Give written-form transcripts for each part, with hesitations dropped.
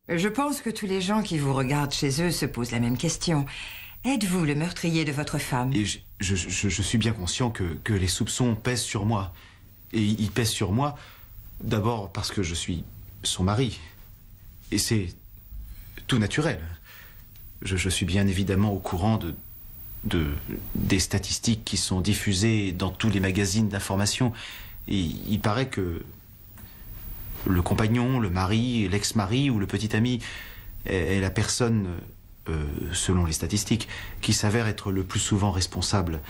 Je pense que tous les gens qui vous regardent chez eux se posent la même question. Êtes-vous le meurtrier de votre femme? Et je suis bien conscient que les soupçons pèsent sur moi. Et ils pèsent sur moi d'abord parce que je suis son mari. Et c'est tout naturel. Je suis bien évidemment au courant des statistiques qui sont diffusées dans tous les magazines d'information. Et il paraît que le compagnon, le mari, l'ex-mari ou le petit ami est la personne, selon les statistiques, qui s'avère être le plus souvent responsable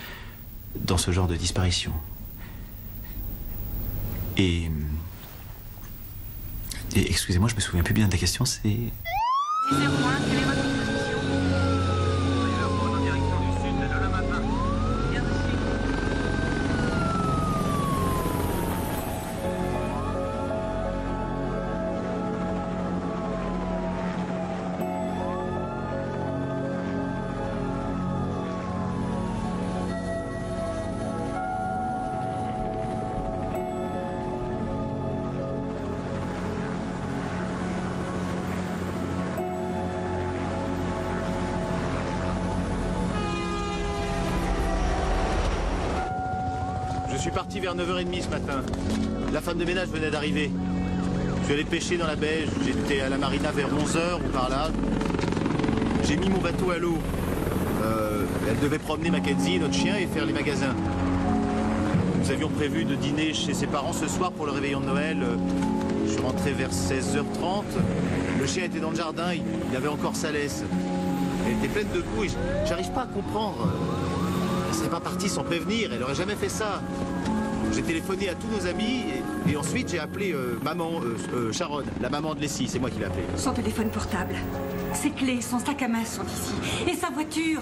dans ce genre de disparition. Et excusez-moi, je me souviens plus bien de la question, c'est... 1001, quelle est votre position? Soyez leur en direction du sud de demain matin. Bien ici. Je suis parti vers 9h30 ce matin. La femme de ménage venait d'arriver. Je suis allé pêcher dans la baie. J'étais à la marina vers 11h ou par là. J'ai mis mon bateau à l'eau. Elle devait promener Mackenzie, notre chien, et faire les magasins. Nous avions prévu de dîner chez ses parents ce soir pour le réveillon de Noël. Je suis rentré vers 16h30. Le chien était dans le jardin, il avait encore sa laisse. Elle était pleine de boue et j'arrive pas à comprendre. Elle serait pas partie sans prévenir, elle aurait jamais fait ça. J'ai téléphoné à tous nos amis et ensuite j'ai appelé maman, Sharon, la maman de Leslie, c'est moi qui l'ai appelée. Son téléphone portable, ses clés, son sac à main sont ici. Et sa voiture,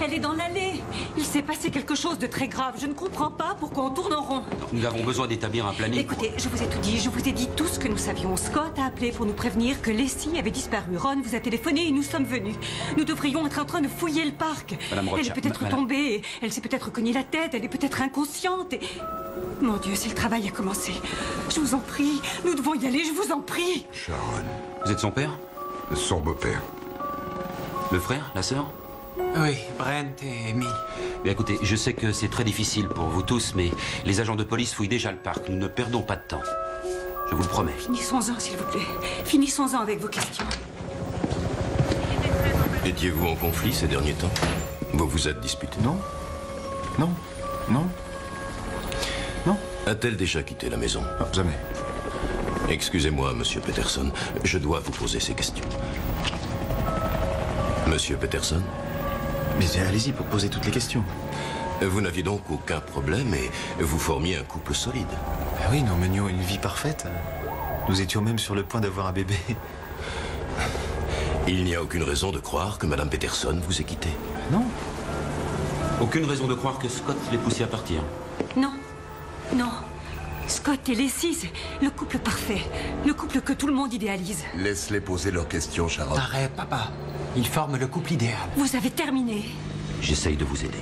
elle est dans l'allée. Il s'est passé quelque chose de très grave. Je ne comprends pas pourquoi on tourne en rond. Nous avons besoin d'établir un planning. Écoutez, je vous ai tout dit, je vous ai dit tout ce que nous savions. Scott a appelé pour nous prévenir que Leslie avait disparu. Ron vous a téléphoné et nous sommes venus. Nous devrions être en train de fouiller le parc. Madame Rocha, elle est peut-être tombée, elle s'est peut-être cognée la tête, elle est peut-être inconsciente et... Mon Dieu, si le travail a commencé. Je vous en prie, nous devons y aller, je vous en prie. Sharon, Vous êtes son père? son beau-père. Le frère? La sœur? Oui, Brent et Amy. Bien, écoutez, je sais que c'est très difficile pour vous tous, mais les agents de police fouillent déjà le parc. Nous ne perdons pas de temps. Je vous le promets. Finissons-en, s'il vous plaît. Finissons-en avec vos questions. Étiez-vous en conflit ces derniers temps? Vous vous êtes disputé? Non. Non. Non. Non. A-t-elle déjà quitté la maison? Non, jamais. Excusez-moi, monsieur Peterson, je dois vous poser ces questions. Monsieur Peterson? Mais allez-y pour poser toutes les questions. Vous n'aviez donc aucun problème et vous formiez un couple solide? Ah oui, nous menions une vie parfaite. Nous étions même sur le point d'avoir un bébé. Il n'y a aucune raison de croire que madame Peterson vous ait quitté? Non. Aucune raison de croire que Scott l'ait poussé à partir. Non, non. Scott et Leslie, c'est le couple parfait. Le couple que tout le monde idéalise. Laisse-les poser leurs questions, Sharon. Arrête, papa. Ils forment le couple idéal. Vous avez terminé. J'essaye de vous aider.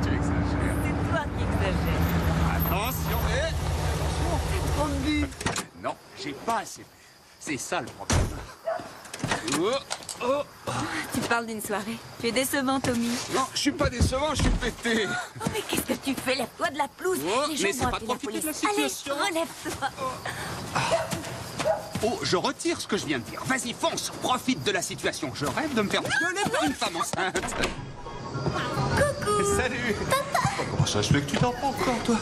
Tu exagères. C'est toi qui exagères. Attention, Trop de but. Non, j'ai pas assez bu. C'est ça le problème. Tu parles d'une soirée. Tu es décevant, Tommy. Non, je suis pas décevant, je suis pété. Oh, mais qu'est-ce que tu fais? Lève-toi de la pelouse. Oh, Les gens mais vont c'est pas appeler la profiter de police. la situation. Allez, relève-toi. Oh, je retire ce que je viens de dire. Vas-y, fonce, profite de la situation. Je rêve de me faire violer par une femme enceinte. Coucou. Salut. Comment ça se fait que tu dors pas encore, toi?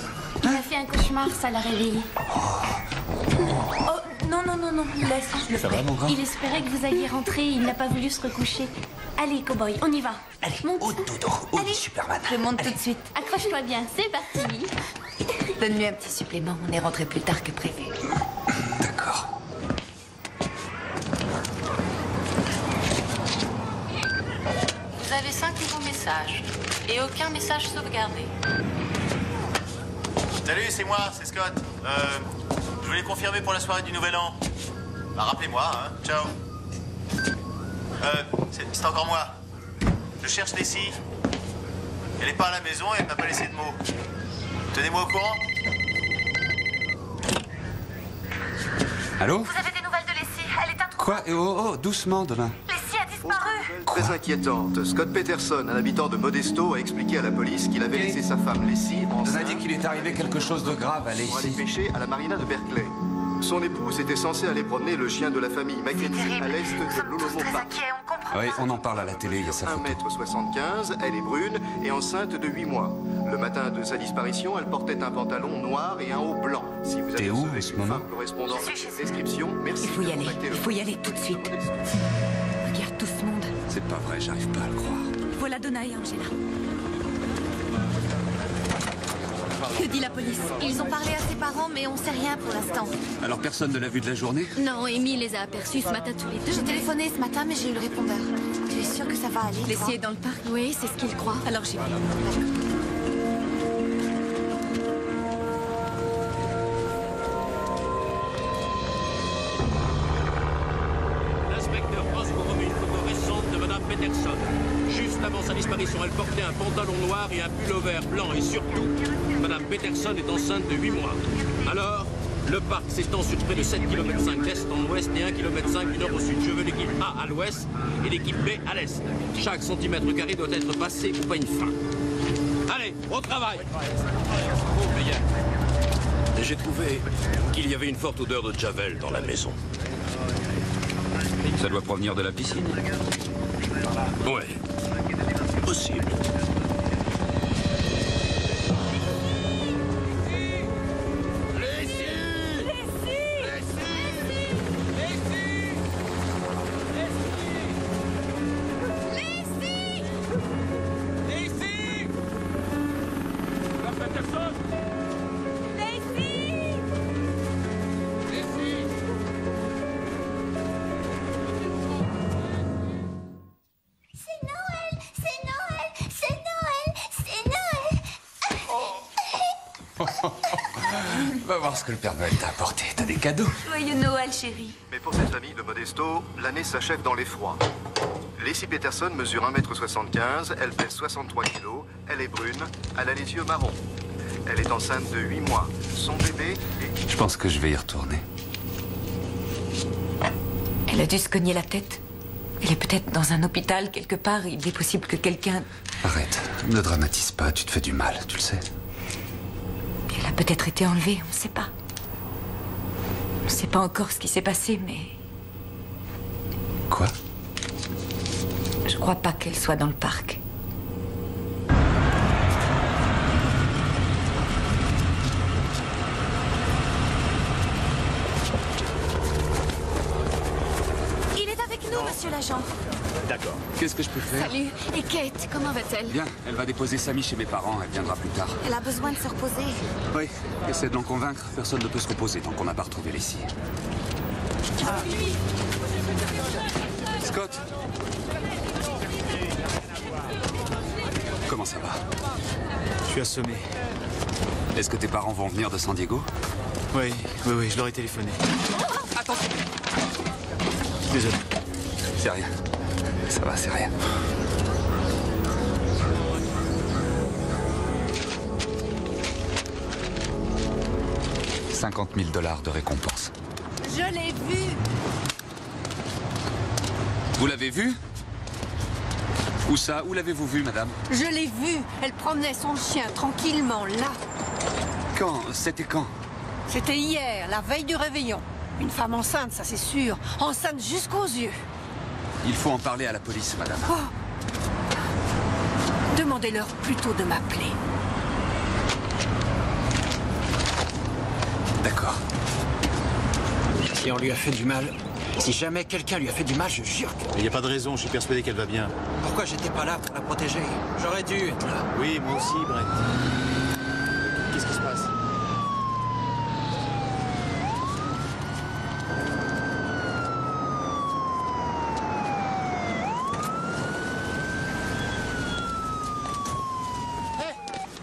Il a fait un cauchemar, ça l'a réveillé. Oh, non, non, non, non, laisse, je le ferai. Il espérait que vous alliez rentrer, il n'a pas voulu se recoucher. Allez, cowboy, on y va. Allez, monte. au dodo, au lit, Superman. Je monte tout de suite. Accroche-toi bien, c'est parti. Donne-lui un petit supplément, on est rentré plus tard que prévu. D'accord. Vous avez 5 nouveaux messages et aucun message sauvegardé. Salut, c'est moi, c'est Scott. Je voulais confirmer pour la soirée du Nouvel An. Bah, rappelez-moi, hein. Ciao. C'est encore moi. Je cherche Leslie. Elle n'est pas à la maison et elle m'a pas laissé de mots. Tenez-moi au courant. Allô? Vous avez des nouvelles de Leslie? Elle est introuvable. Quoi? Oh, doucement, demain. Leslie a disparu. Très inquiétante. Scott Peterson, un habitant de Modesto, a expliqué à la police qu'il avait laissé sa femme Leslie On enceinte. a dit qu'il est arrivé quelque chose de grave à pour aller Leslie. pêcher à la marina de Berkeley. Son épouse était censée aller promener le chien de la famille Mackenzie à l'est de Lolomo Park. Oui, on en parle à la télé, il y a sa photo. 1m75, elle est brune et enceinte de 8 mois. Le matin de sa disparition, elle portait un pantalon noir et un haut blanc. Si vous T'es où avez en ce moment? correspondant à cette description, merci. Il faut y aller tout de suite. Regarde tout ce monde. C'est pas vrai, j'arrive pas à le croire. Voilà Donna et Angela. Que dit la police? Ils ont parlé à ses parents, mais on sait rien pour l'instant. Alors personne ne l'a vu de la journée? Non, Amy les a aperçus ce matin tous les deux. J'ai téléphoné ce matin, mais j'ai eu le répondeur. Tu es sûre que ça va aller? Leslie est dans le parc? Oui, c'est ce qu'il croit. Alors j'y vais. L'inspecteur Ross vous remet une photo récente de Madame Peterson. Juste avant sa disparition, elle portait un pantalon noir et un pullover blanc. Et surtout, Madame Peterson est enceinte de 8 mois. Alors, le parc s'étend sur près de 7,5 km d'est en ouest et 1,5 km du nord au sud. Je veux l'équipe A à l'ouest et l'équipe B à l'est. Chaque centimètre carré doit être passé au peigne fin. Allez, au travail! Oh, bien. J'ai trouvé qu'il y avait une forte odeur de Javel dans la maison. Ça doit provenir de la piscine. Ouais, possible. Va voir ce que le Père Noël t'a apporté. T'as des cadeaux. Joyeux Noël, chérie. Mais pour cette famille de Modesto, l'année s'achève dans l'effroi. Leslie Peterson mesure 1m75, elle pèse 63 kg, elle est brune, elle a les yeux marrons. Elle est enceinte de 8 mois. Son bébé est... Je pense que je vais y retourner. Elle a dû se cogner la tête. Elle est peut-être dans un hôpital quelque part. Il est possible que quelqu'un... Arrête, ne dramatise pas, tu te fais du mal, tu le sais. Elle a peut-être été enlevée, on ne sait pas. On ne sait pas encore ce qui s'est passé, mais... Quoi? Je crois pas qu'elle soit dans le parc. Il est avec nous, monsieur l'agent. D'accord. Qu'est-ce que je peux faire? Salut. Et Kate, comment va-t-elle? Bien, elle va déposer Samy chez mes parents, elle viendra plus tard. Elle a besoin de se reposer. Oui, essaie de l'en convaincre, personne ne peut se reposer tant qu'on n'a pas retrouvé Leslie. Scott! Comment ça va? Je suis assommé. Est-ce que tes parents vont venir de San Diego? Oui, je leur ai téléphoné. Attention! Désolé. C'est rien. Ça va, c'est rien. $50 000 de récompense. Je l'ai vue. Vous l'avez vue? Où ça? Où l'avez-vous vue, madame? Je l'ai vue. Elle promenait son chien tranquillement, là. Quand? C'était quand? C'était hier, la veille du réveillon. Une femme enceinte, ça c'est sûr. Enceinte jusqu'aux yeux. Il faut en parler à la police, madame. Oh. Demandez-leur plutôt de m'appeler. D'accord. Si on lui a fait du mal, si jamais quelqu'un lui a fait du mal, je jure que... Il n'y a pas de raison, je suis persuadé qu'elle va bien. Pourquoi j'étais pas là pour la protéger? J'aurais dû être là. Oui, moi aussi, Brett. Qu'est-ce qui se passe?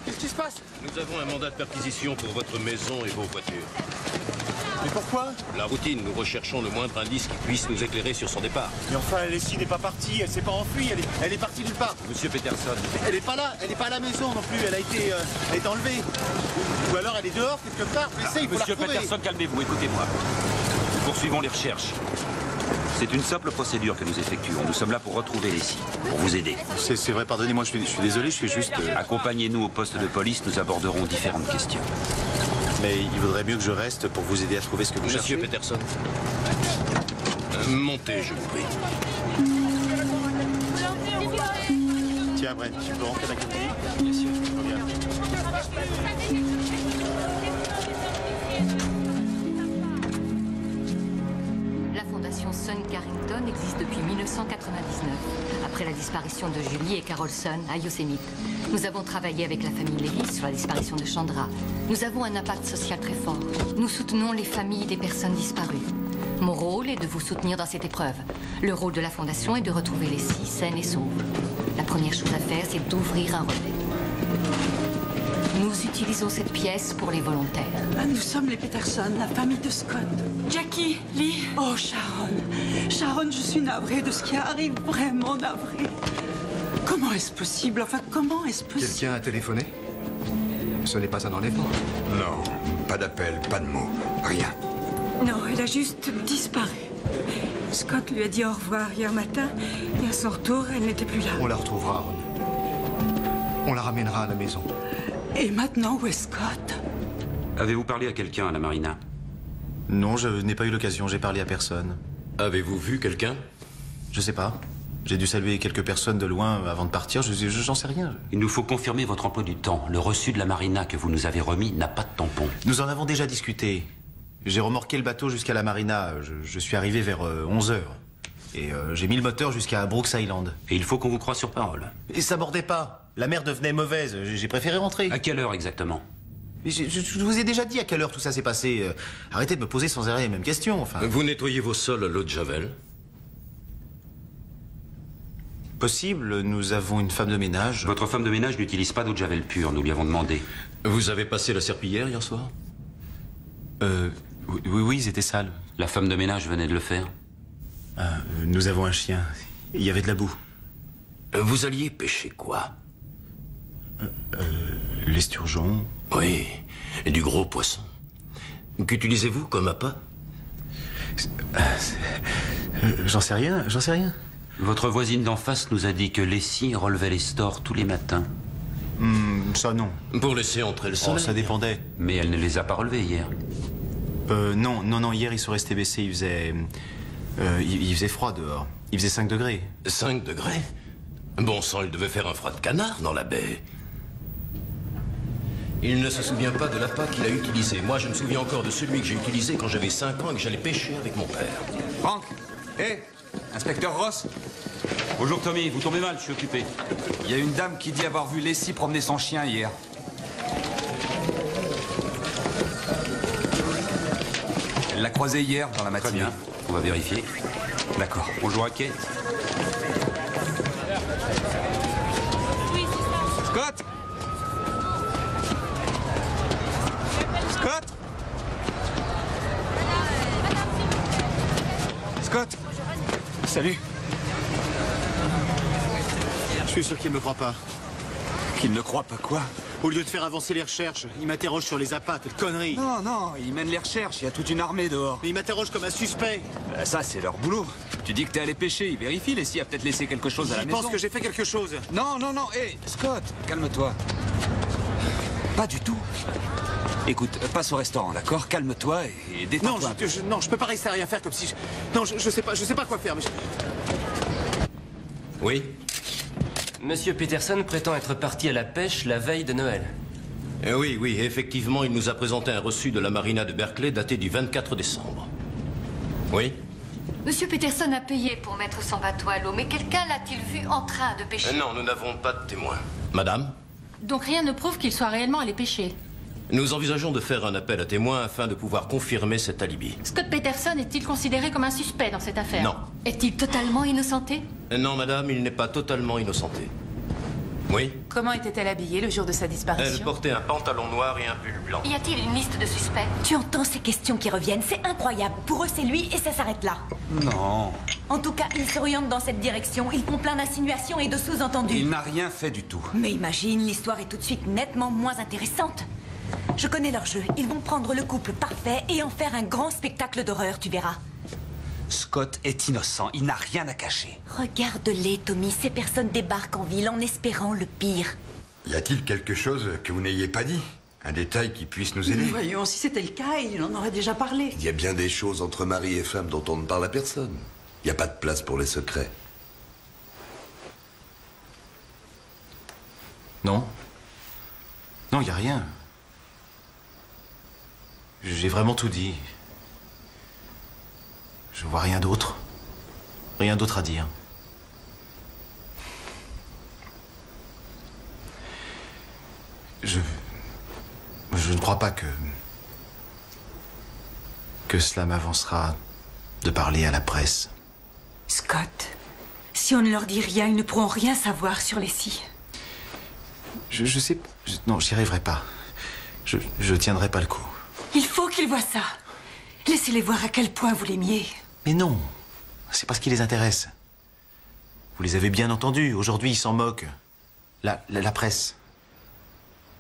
Qu'est-ce qui se passe? Nous avons un mandat de perquisition pour votre maison et vos voitures. Mais pourquoi? La routine, nous recherchons le moindre indice qui puisse nous éclairer sur son départ. Mais enfin, Leslie n'est pas partie, elle s'est pas enfuie, elle est partie nulle part. Monsieur Peterson. Elle n'est pas là, elle n'est pas à la maison non plus, elle a été enlevée. Ou alors elle est dehors quelque part, mais ça, il faut Monsieur la retrouver. Peterson, calmez-vous, écoutez-moi. poursuivons les recherches. C'est une simple procédure que nous effectuons. Nous sommes là pour retrouver les scies, pour vous aider. C'est vrai, pardonnez-moi, je suis désolé, je suis juste... Accompagnez-nous au poste de police, nous aborderons différentes questions. Mais il vaudrait mieux que je reste pour vous aider à trouver ce que vous cherchez. Monsieur Peterson. Montez, je vous prie. Tiens, Brent, tu peux rentrer dans quelques minutes? Bien sûr. La fondation Sun Carrington existe depuis 1999, après la disparition de Julie et Carol Sun à Yosemite. Nous avons travaillé avec la famille Lewis sur la disparition de Chandra. Nous avons un impact social très fort. Nous soutenons les familles des personnes disparues. Mon rôle est de vous soutenir dans cette épreuve. Le rôle de la fondation est de retrouver les scies saines et sauves. La première chose à faire, c'est d'ouvrir un relais. Nous utilisons cette pièce pour les volontaires. Nous sommes les Peterson, la famille de Scott. Jackie, Lee. Oh, Sharon. Sharon, je suis navrée de ce qui arrive, vraiment navrée. Comment est-ce possible? Enfin, comment est-ce possible? Quelqu'un a téléphoné? Ce n'est pas un enlèvement. Non, pas d'appel, pas de mots, rien. Non, elle a juste disparu. Scott lui a dit au revoir hier matin, et à son retour, elle n'était plus là. On la retrouvera, Ron. On la ramènera à la maison. Et maintenant, où est Scott? Avez-vous parlé à quelqu'un à la marina? Non, je n'ai pas eu l'occasion, j'ai parlé à personne. Avez-vous vu quelqu'un? Je sais pas. J'ai dû saluer quelques personnes de loin avant de partir, j'en sais rien. Il nous faut confirmer votre emploi du temps. Le reçu de la marina que vous nous avez remis n'a pas de tampon. Nous en avons déjà discuté. J'ai remorqué le bateau jusqu'à la marina. Je suis arrivé vers 11h. Et j'ai mis le moteur jusqu'à Brooks Island. Et il faut qu'on vous croie sur parole. Et ça bordait pas. La mer devenait mauvaise. J'ai préféré rentrer. À quelle heure exactement? Je vous ai déjà dit à quelle heure tout ça s'est passé. Arrêtez de me poser sans arrêt les mêmes questions, enfin. Vous nettoyez vos sols à l'eau de Javel? Possible, nous avons une femme de ménage. Votre femme de ménage n'utilise pas d'eau de Javel pure, nous lui avons demandé. Vous avez passé la serpillière hier soir? Oui, ils étaient sales. La femme de ménage venait de le faire? Nous avons un chien. Il y avait de la boue. Vous alliez pêcher quoi? L'esturgeon. Oui, et du gros poisson. Qu'utilisez-vous comme appât? J'en sais rien. Votre voisine d'en face nous a dit que Lessie relevait les stores tous les matins. Ça non. Pour laisser entrer le soleil. Ça dépendait. Mais elle ne les a pas relevés hier. Non, hier ils sont restés baissés, il faisait froid dehors. Il faisait 5 degrés. 5 degrés? Bon sang, il devait faire un froid de canard dans la baie. Il ne se souvient pas de l'appât qu'il a utilisé. Moi, je me souviens encore de celui que j'ai utilisé quand j'avais 5 ans et que j'allais pêcher avec mon père. Franck! Hé! Inspecteur Ross? Bonjour Tommy, vous tombez mal, je suis occupé. Il y a une dame qui dit avoir vu Lessie promener son chien hier. Elle l'a croisé hier dans la matinée. Très bien, on va vérifier. D'accord. Bonjour à Kate. Scott! Scott! Scott! Salut. Je suis sûr qu'il ne me croit pas. Qu'il ne croit pas quoi? Au lieu de faire avancer les recherches, il m'interroge sur les appâts, quelle connerie. Non, il mène les recherches, il y a toute une armée dehors. Mais il m'interroge comme un suspect. Bah ça, c'est leur boulot. Tu dis que t'es allé pêcher, il vérifie, Lessie a peut-être laissé quelque chose à la maison. Il pense que j'ai fait quelque chose. Non, hé, Scott, calme-toi. Pas du tout. Écoute, passe au restaurant, d'accord? Calme-toi et détends-toi. Non, je peux pas rester à rien faire comme si... Non, je sais pas quoi faire, mais... Oui? Monsieur Peterson prétend être parti à la pêche la veille de Noël. Oui, effectivement, il nous a présenté un reçu de la marina de Berkeley daté du 24 décembre. Oui? Monsieur Peterson a payé pour mettre son bateau à l'eau, mais quelqu'un l'a-t-il vu en train de pêcher? Non, nous n'avons pas de témoins. Madame? Donc rien ne prouve qu'il soit réellement allé pêcher. Nous envisageons de faire un appel à témoins afin de pouvoir confirmer cet alibi. Scott Peterson est-il considéré comme un suspect dans cette affaire? Non. Est-il totalement innocenté? Non, madame, il n'est pas totalement innocenté. Oui? Comment était-elle habillée le jour de sa disparition? Elle portait un pantalon noir et un pull blanc. Y a-t-il une liste de suspects? Tu entends ces questions qui reviennent, c'est incroyable. Pour eux, c'est lui et ça s'arrête là. Non. En tout cas, ils s'orientent dans cette direction. Ils font plein d'insinuations et de sous-entendus. Il n'a rien fait du tout. Mais imagine, l'histoire est tout de suite nettement moins intéressante. Je connais leur jeu. Ils vont prendre le couple parfait et en faire un grand spectacle d'horreur, tu verras. Scott est innocent, il n'a rien à cacher. Regarde-les, Tommy. Ces personnes débarquent en ville en espérant le pire. Y a-t-il quelque chose que vous n'ayez pas dit? Un détail qui puisse nous aider? Voyons, si c'était le cas, il en aurait déjà parlé. Il y a bien des choses entre mari et femme dont on ne parle à personne. Il n'y a pas de place pour les secrets. Non. Non, il n'y a rien. J'ai vraiment tout dit. Je vois rien d'autre. Rien d'autre à dire. Je ne crois pas que cela m'avancera de parler à la presse. Scott, si on ne leur dit rien, ils ne pourront rien savoir sur les scies. Je sais... non, j'y arriverai pas. Je tiendrai pas le coup. Il faut qu'ils voient ça. Laissez-les voir à quel point vous l'aimiez. Mais non, c'est pas ce qui les intéresse. Vous les avez bien entendus. Aujourd'hui, ils s'en moquent. La presse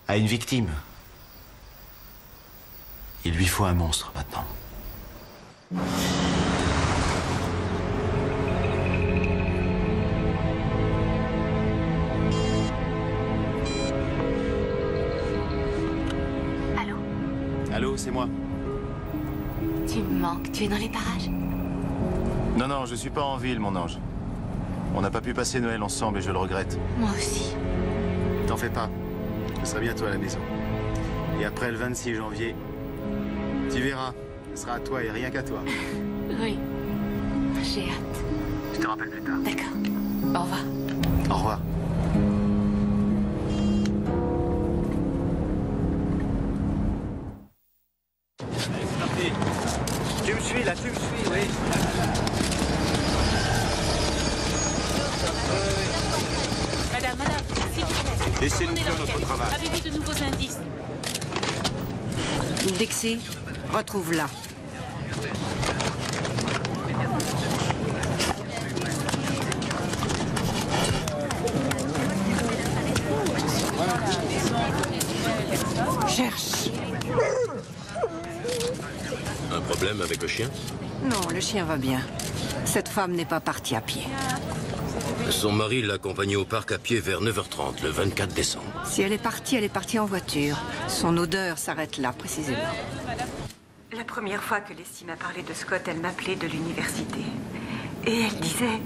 a une victime. Il lui faut un monstre maintenant. Allô? Allô, c'est moi. Tu me manques, tu es dans les parages? Non, non, je suis pas en ville, mon ange. On n'a pas pu passer Noël ensemble et je le regrette. Moi aussi. T'en fais pas. Je serai bientôt à la maison. Et après le 26 janvier, tu verras, ce sera à toi et rien qu'à toi. Oui. J'ai hâte. Je te rappelle plus tard. D'accord. Au revoir. Au revoir. Tu me suis là, tu me suis, oui. Madame, s'il vous plaît. Laissez-nous faire notre travail. Avez-vous de nouveaux indices? Dixie, retrouve-la. Cherche. Un problème avec le chien? Non, le chien va bien. Cette femme n'est pas partie à pied. Son mari l'a accompagnée au parc à pied vers 9h30, le 24 décembre. Si elle est partie en voiture. Son odeur s'arrête là, précisément. La première fois que Leslie m'a parlé de Scott, elle m'appelait de l'université. Et elle disait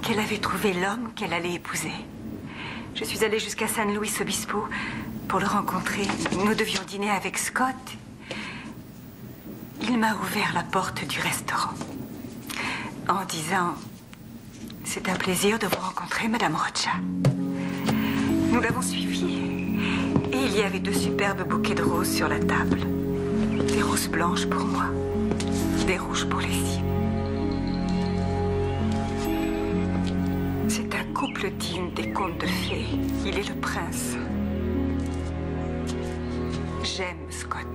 qu'elle avait trouvé l'homme qu'elle allait épouser. Je suis allée jusqu'à San Luis Obispo pour le rencontrer. Nous devions dîner avec Scott. Il m'a ouvert la porte du restaurant en disant: c'est un plaisir de vous rencontrer, Madame Rocha. Nous l'avons suivi et il y avait 2 superbes bouquets de roses sur la table. Des roses blanches pour moi, des rouges pour Leslie. C'est un couple digne des contes de fées. Il est le prince. J'aime Scott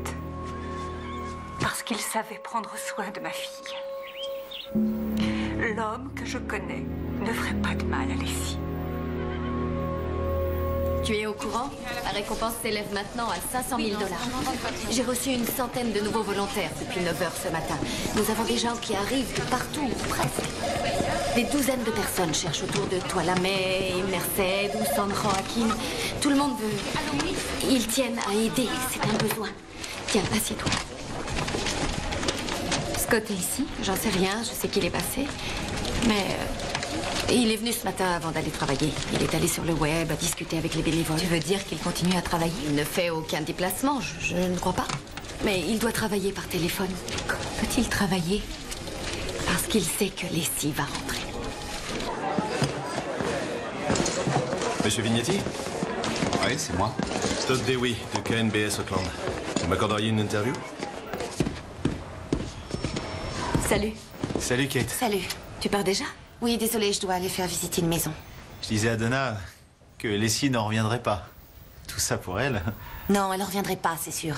parce qu'il savait prendre soin de ma fille. L'homme que je connais ne ferait pas de mal à Leslie. Tu es au courant? La récompense s'élève maintenant à 500 000 $. J'ai reçu une centaine de nouveaux volontaires depuis 9h ce matin. Nous avons des gens qui arrivent de partout, presque. Des douzaines de personnes cherchent autour de toi. La May, Merced ou Sandra Hakim. Tout le monde veut. Ils tiennent à aider. C'est un besoin. Tiens, assieds-toi. Scott est ici? J'en sais rien. Je sais qu'il est passé. Mais il est venu ce matin avant d'aller travailler. Il est allé sur le web, à discuter avec les bénévoles. Tu veux dire qu'il continue à travailler? Il ne fait aucun déplacement, je ne crois pas. Mais il doit travailler par téléphone. Comment peut-il travailler? Parce qu'il sait que Leslie va rentrer. Monsieur Vignetti? Oui, c'est moi. Todd Dewey, de KNBS Auckland. Vous m'accorderiez une interview? Salut. Salut, Kate. Salut. Tu pars déjà? Oui, désolé, je dois aller faire visiter une maison. Je disais à Donna que Leslie n'en reviendrait pas. Tout ça pour elle. Non, elle ne reviendrait pas, c'est sûr.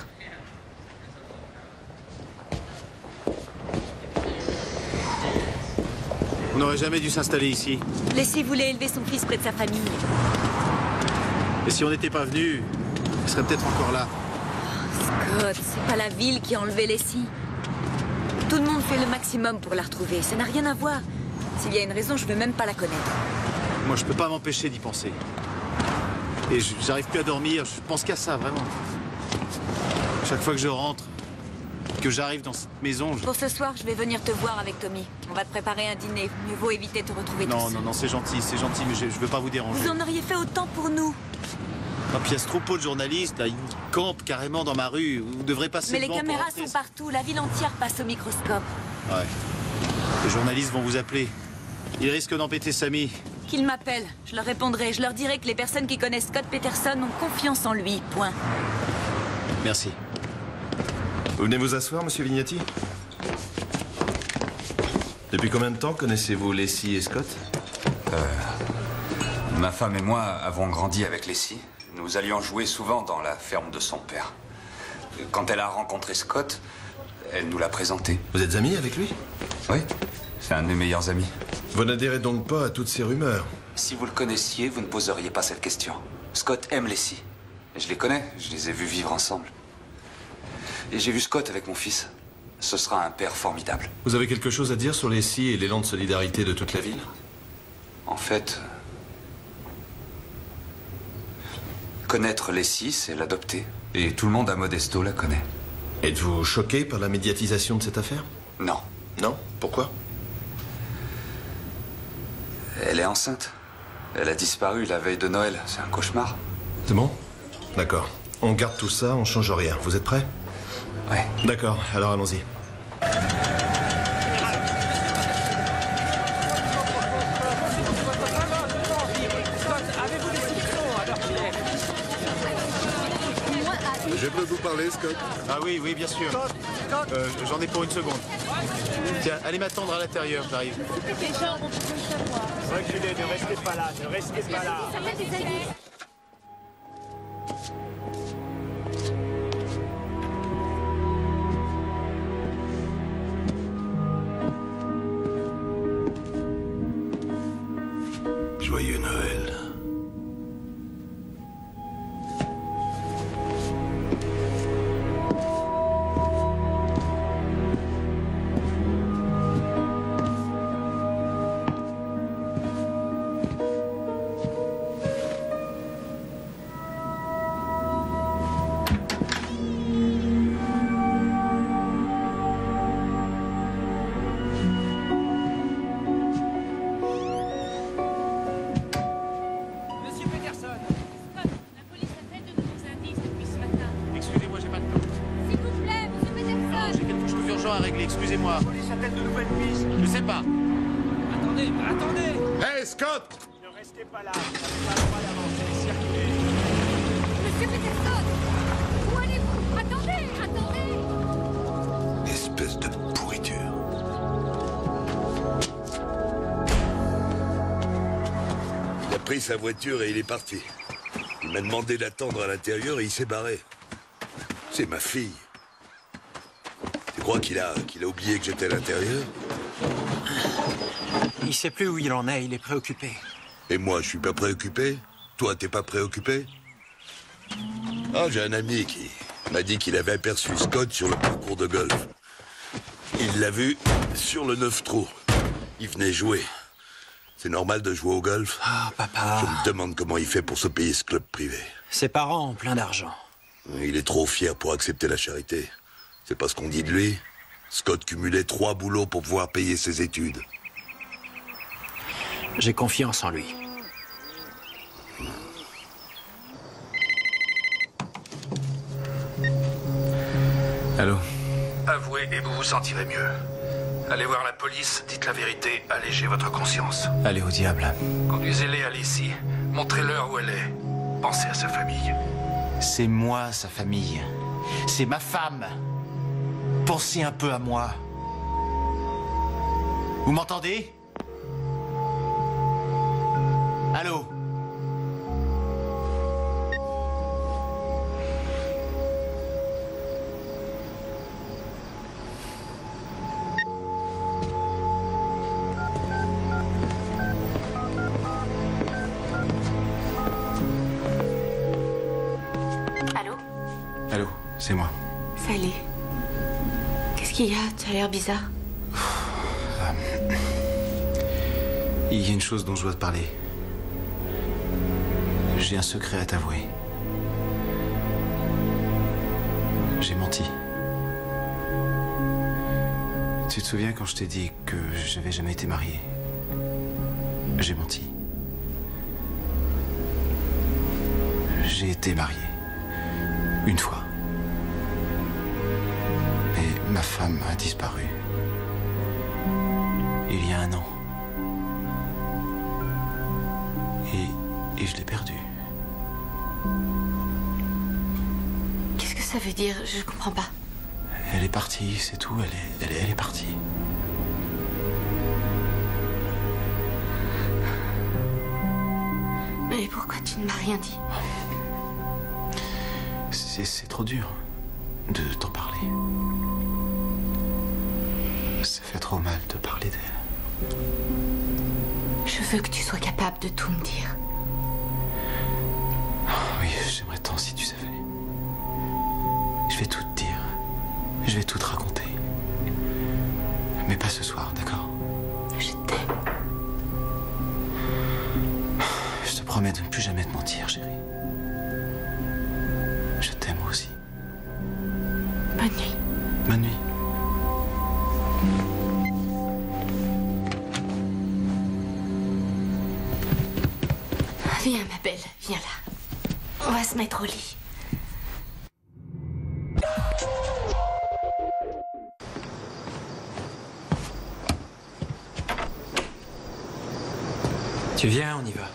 On n'aurait jamais dû s'installer ici. Leslie voulait élever son fils près de sa famille. Et si on n'était pas venu, il serait peut-être encore là. Scott, c'est pas la ville qui a enlevé Leslie. Tout le monde fait le maximum pour la retrouver. Ça n'a rien à voir. S'il y a une raison, je veux même pas la connaître. Moi, je peux pas m'empêcher d'y penser. Et j'arrive plus à dormir, je pense qu'à ça, vraiment. Chaque fois que je rentre, que j'arrive dans cette maison, Pour ce soir, je vais venir te voir avec Tommy. On va te préparer un dîner. Mieux vaut éviter de te retrouver tous. Non, c'est gentil, mais je veux pas vous déranger. Vous en auriez fait autant pour nous. Et puis il y a ce troupeau de journalistes, là, ils campent carrément dans ma rue. Vous devrez passer Mais les devant pour caméras rentrer. sont partout. La ville entière passe au microscope. Ouais. Les journalistes vont vous appeler. Ils risquent d'embêter Samy. Qu'ils m'appellent. Je leur répondrai. Je leur dirai que les personnes qui connaissent Scott Peterson ont confiance en lui. Point. Merci. Vous venez vous asseoir, monsieur Vignati? Depuis combien de temps connaissez-vous Leslie et Scott? Ma femme et moi avons grandi avec Leslie. Nous allions jouer souvent dans la ferme de son père. Quand elle a rencontré Scott, elle nous l'a présenté. Vous êtes amis avec lui? Oui, c'est un de mes meilleurs amis. Vous n'adhérez donc pas à toutes ces rumeurs? Si vous le connaissiez, vous ne poseriez pas cette question. Scott aime Leslie. Et je les connais, je les ai vus vivre ensemble. Et j'ai vu Scott avec mon fils. Ce sera un père formidable. Vous avez quelque chose à dire sur Leslie et l'élan de solidarité de toute la ville? En fait, connaître Leslie, c'est l'adopter. Et tout le monde à Modesto la connaît. Êtes-vous choqué par la médiatisation de cette affaire? Non. Non? Pourquoi? Elle est enceinte. Elle a disparu la veille de Noël. C'est un cauchemar. C'est bon? D'accord. On garde tout ça, on change rien. Vous êtes prêts? Ouais. D'accord, alors allons-y. Je peux vous parler, Scott? Ah oui, bien sûr. J'en ai pour une seconde. Tiens, allez m'attendre à l'intérieur, j'arrive. Reculez, ne restez pas là, ne restez pas là. Joyeux Noël. Excusez-moi, j'ai pas de temps. S'il vous plaît, monsieur Peterson. J'ai quelque chose d'urgent à régler, excusez-moi. La police a-t-elle de nouvelles pistes? Je sais pas. Attendez. Hey, Scott! Ne restez pas là, vous n'avez pas le droit d'avancer, circulez. Monsieur Peterson. Où allez-vous? Attendez. Espèce de pourriture. Il a pris sa voiture et il est parti. Il m'a demandé d'attendre à l'intérieur et il s'est barré. C'est ma fille. Tu crois qu'il a oublié que j'étais à l'intérieur? Il sait plus où il en est, il est préoccupé. Et moi, je suis pas préoccupé? Toi, t'es pas préoccupé? Ah, j'ai un ami qui m'a dit qu'il avait aperçu Scott sur le parcours de golf. Il l'a vu sur le 9 trous. Il venait jouer. C'est normal de jouer au golf? Ah, papa. Je me demande comment il fait pour se payer ce club privé. Ses parents ont plein d'argent. Il est trop fier pour accepter la charité. C'est pas ce qu'on dit de lui. Scott cumulait 3 boulots pour pouvoir payer ses études. J'ai confiance en lui. Allô? Avouez et vous vous sentirez mieux. Allez voir la police, dites la vérité, allégez votre conscience. Allez au diable. Conduisez-les à Leslie, montrez-leur où elle est. Pensez à sa famille. C'est moi, sa famille. C'est ma femme. Pensez un peu à moi. Vous m'entendez? Allô? Allô? Allô, c'est moi. qu'il y a? Tu as l'air bizarre. Il y a une chose dont je dois te parler. J'ai un secret à t'avouer. J'ai menti. Tu te souviens quand je t'ai dit que j'avais jamais été marié? J'ai menti. J'ai été marié. Une fois. Mais ma femme a disparu. Il y a 1 an. Et je l'ai perdue. Qu'est-ce que ça veut dire? Je comprends pas. Elle est partie, c'est tout. Elle est partie. Mais pourquoi tu ne m'as rien dit? C'est trop dur de t'en parler. Ça fait trop mal de parler d'elle. Je veux que tu sois capable de tout me dire. Oui, j'aimerais tant si tu savais. Je vais tout te dire. Je vais tout te raconter. Mais pas ce soir, d'accord? Je t'aime. Je te promets de ne plus jamais te mentir, chérie. Je t'aime aussi. Bonne nuit. Bonne nuit. Viens, ma belle, viens là. On va se mettre au lit. Tu viens, on y va.